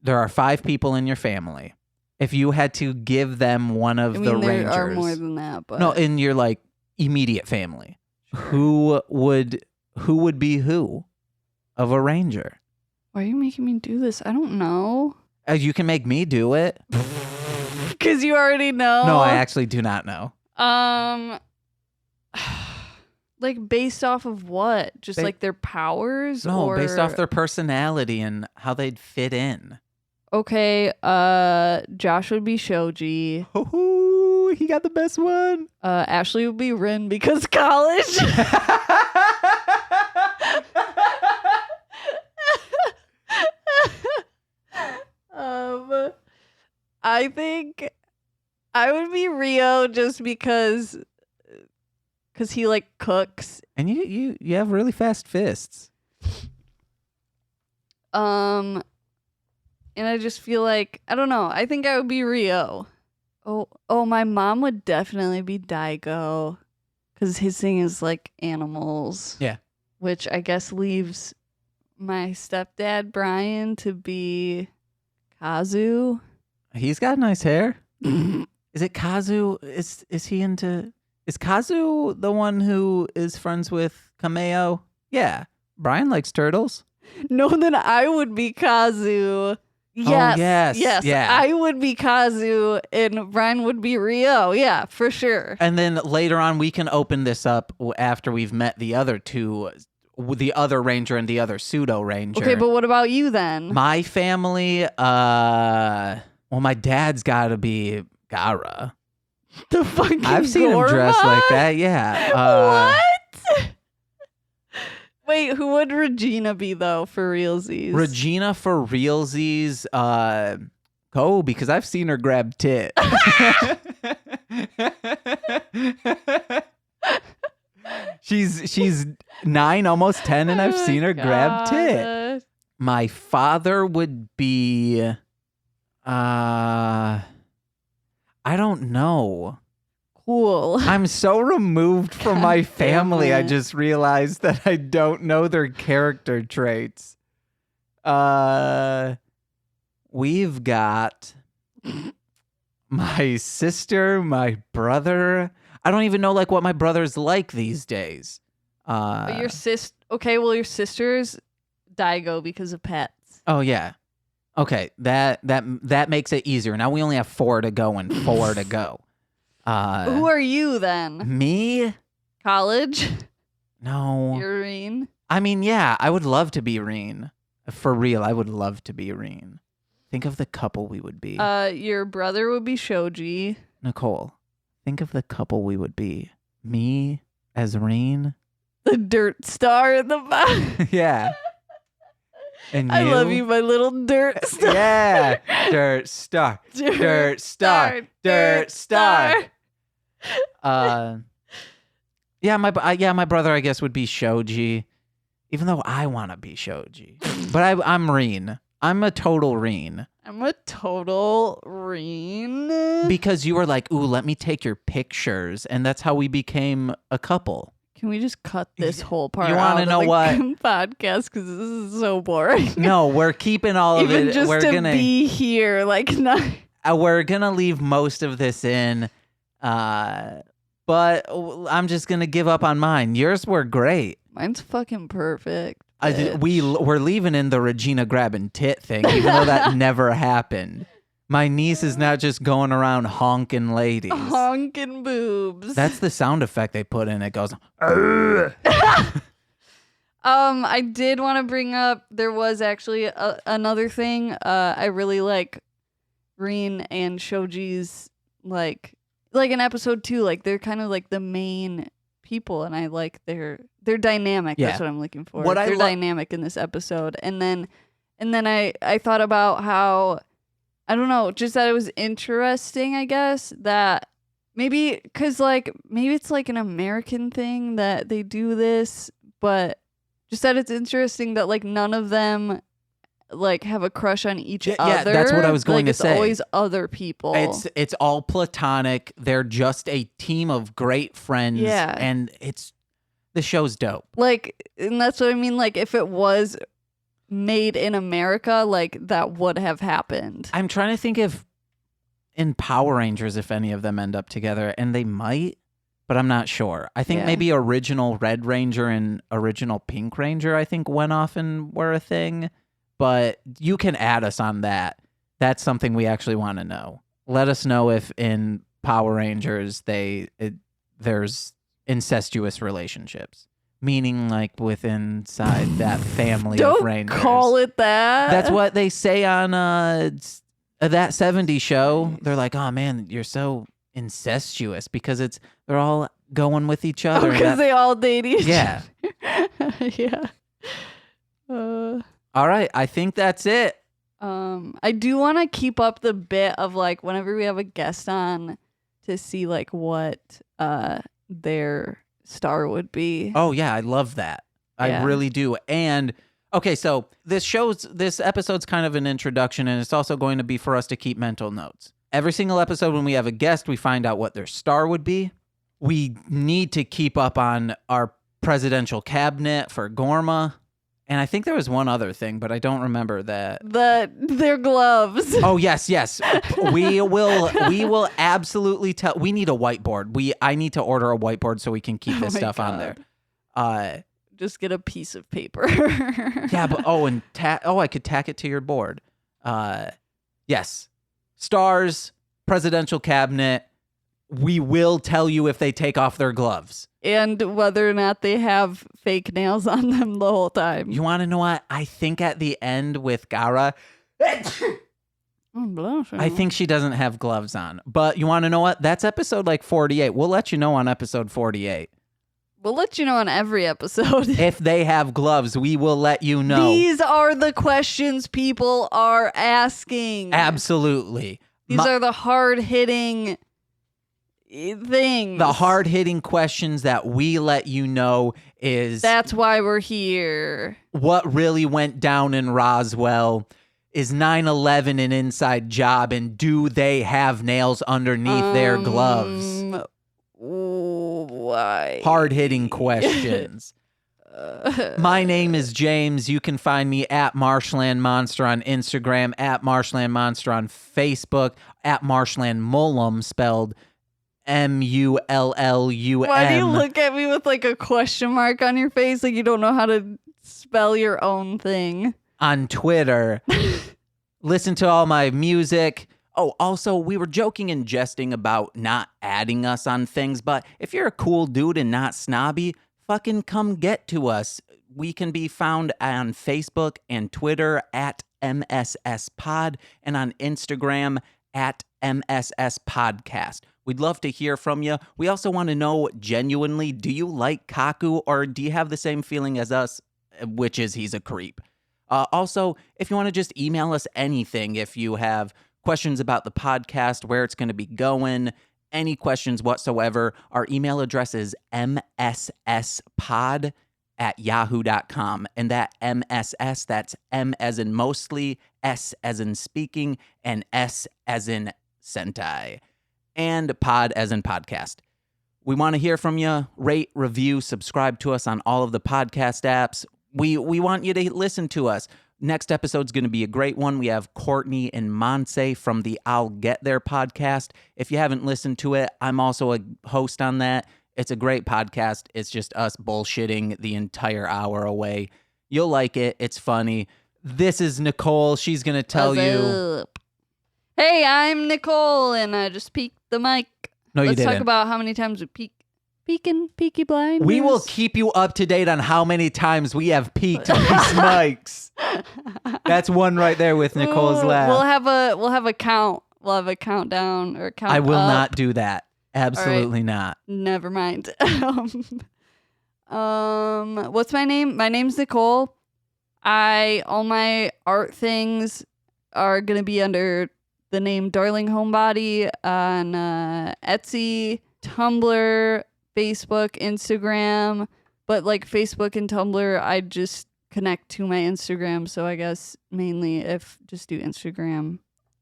there are 5 people in your family. If you had to give them one of the Rangers, there are more than that, but no, in your like immediate family, who would be who of a Ranger? Why are you making me do this? I don't know. You can make me do it. Because you already know. No, I actually do not know. Like based off of what? Just like their powers? No, based off their personality and how they'd fit in. Okay, Josh would be Shoji. Oh, he got the best one. Ashley would be Rin because college. I think I would be Rio just because he like cooks. And you have really fast fists. And I just feel like, I don't know. I think I would be Rio. Oh, my mom would definitely be Daigo because his thing is like animals. Yeah. Which I guess leaves my stepdad Brian to be Kazu. He's got nice hair. Is it Kazu? Is he into? Is Kazu the one who is friends with Kameo? Yeah. Brian likes turtles. No, then I would be Kazu. Yes. Oh, yes. Yeah. I would be Kazu and Brian would be Rio. Yeah, for sure. And then later on, we can open this up after we've met the other two, the other Ranger and the other pseudo Ranger. Okay, but what about you then? My family, well, my dad's got to be Gara. The fucking I've seen him dressed like that, yeah. What? Wait, who would Regina be, though, for realsies? Regina for realsies, because I've seen her grab tit. She's 9, almost 10, and I've seen her grab tit. My father would be, I don't know. Cool. I'm so removed from my family. I just realized that I don't know their character traits. We've got my sister, my brother. I don't even know like what my brother's like these days. Your sis. Okay, well your sister's Daigo because of pets. Oh yeah. Okay, that makes it easier. Now we only have 4 to go and 4 to go. Who are you then? Me? College? No. You're Reen? I mean, yeah, I would love to be Reen. For real, I would love to be Reen. Think of the couple we would be. Your brother would be Shoji. Nicole, think of the couple we would be. Me as Reen. The dirt star in the back. Yeah. And I love you, my little dirt star. Yeah. Dirt star. Dirt star. Dirt star. Yeah, my brother, I guess, would be Shoji, even though I want to be Shoji. But I'm Reen. I'm a total Reen. I'm a total Reen. Because you were like, ooh, let me take your pictures. And that's how we became a couple. Can we just cut this whole part You want to know what? Podcast, because this is so boring. No, we're keeping all of it. Even just we're to gonna be here, like, not. We're gonna leave most of this in, but I'm just gonna give up on mine. Yours were great. Mine's fucking perfect. We're leaving in the Regina grabbing tit thing, even though that never happened. My niece is not just going around honking ladies. Honking boobs. That's the sound effect they put in. It goes. I did want to bring up, there was actually another thing. I really like Reen and Shoji's, like in episode 2, like they're kind of like the main people, and I like their dynamic. Yeah. That's what I'm looking for. They're dynamic in this episode. And then I thought about how, I don't know, just that it was interesting, I guess, that maybe, because like, maybe it's like an American thing that they do this, but just that it's interesting that like none of them like have a crush on each other. Yeah, that's what I was going to it's say. It's always other people. It's all platonic. They're just a team of great friends. Yeah. And the show's dope. Like, and that's what I mean. Like, if it was made in America, like that would have happened. I'm trying to think if in Power Rangers, if any of them end up together, and they might, but I'm not sure. I think maybe original Red Ranger and original Pink Ranger, I think, went off and were a thing. But you can add us on that. That's something we actually want to know. Let us know if in Power Rangers there's incestuous relationships. Meaning like inside that family of Rangers. Don't call it that. That's what they say on that 70s show. They're like, oh man, you're so incestuous because they're all going with each other. Because they all date each other. Yeah. All right, I think that's it. I do want to keep up the bit of like whenever we have a guest on to see like what their star would be. Oh yeah, I love that. I really do. And okay, so this episode's kind of an introduction, and it's also going to be for us to keep mental notes. Every single episode when we have a guest, we find out what their star would be. We need to keep up on our presidential cabinet for Gorma. And I think there was one other thing, but I don't remember that. Their gloves. Oh, yes. We will absolutely tell. We need a whiteboard. I need to order a whiteboard so we can keep this stuff on there. Just get a piece of paper. Yeah, but I could tack it to your board. Yes. Stars, presidential cabinet. We will tell you if they take off their gloves. And whether or not they have fake nails on them the whole time. You want to know what? I think at the end with Gara, I think she doesn't have gloves on. But you want to know what? That's episode like 48. We'll let you know on episode 48. We'll let you know on every episode. If they have gloves, we will let you know. These are the questions people are asking. Absolutely. These are the hard-hitting things. The hard-hitting questions that we let you know is... That's why we're here. What really went down in Roswell? Is 9/11 an inside job? And do they have nails underneath their gloves? Why? Hard-hitting questions. My name is James. You can find me at Marshland Monster on Instagram, at Marshland Monster on Facebook, at Marshland Mullum, spelled Mullum. Why do you look at me with like a question mark on your face like you don't know how to spell your own thing? On Twitter. Listen to all my music. Oh, also, we were joking and jesting about not adding us on things, but if you're a cool dude and not snobby, fucking come get to us. We can be found on Facebook and Twitter at MSSPod and on Instagram at MSSPodcast. We'd love to hear from you. We also want to know genuinely, do you like Kaku or do you have the same feeling as us, which is he's a creep? Also, if you want to just email us anything, if you have questions about the podcast, where it's going to be going, any questions whatsoever, our email address is msspod @yahoo.com. And that MSS, that's M as in mostly, S as in speaking, and S as in Sentai, and pod as in podcast. We want to hear from you. Rate, review, subscribe to us on all of the podcast apps. We want you to listen to us. Next episode's going to be a great one. We have Courtney and Monse from the I'll Get There podcast. If you haven't listened to it, I'm also a host on that. It's a great podcast. It's just us bullshitting the entire hour away. You'll like it. It's funny. This is Nicole. She's going to tell you. Hey, I'm Nicole, and I just peeked the mic. No, you Let's didn't. talk about how many times we Peaky Blinders. We will keep you up to date on how many times we have peaked these mics. That's one right there with Nicole's laugh. We'll have a count. We'll have a countdown or count. I will up. not do that. Absolutely not. Never mind. What's my name? My name's Nicole. All my art things are gonna be under the name Darling Homebody on Etsy, Tumblr, Facebook, Instagram. But like Facebook and Tumblr, I just connect to my Instagram. So I guess mainly just do Instagram.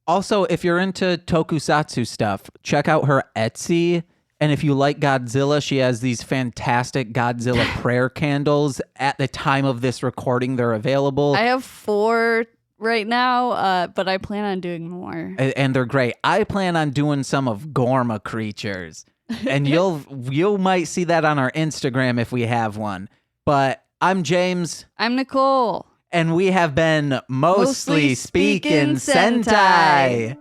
Also, if you're into tokusatsu stuff, check out her Etsy. And if you like Godzilla, she has these fantastic Godzilla prayer candles. At the time of this recording, they're available. I have 4 right now, but I plan on doing more. And they're great. I plan on doing some of Gorma creatures. And you might see that on our Instagram if we have one. But I'm James. I'm Nicole. And we have been Mostly Speaking Sentai.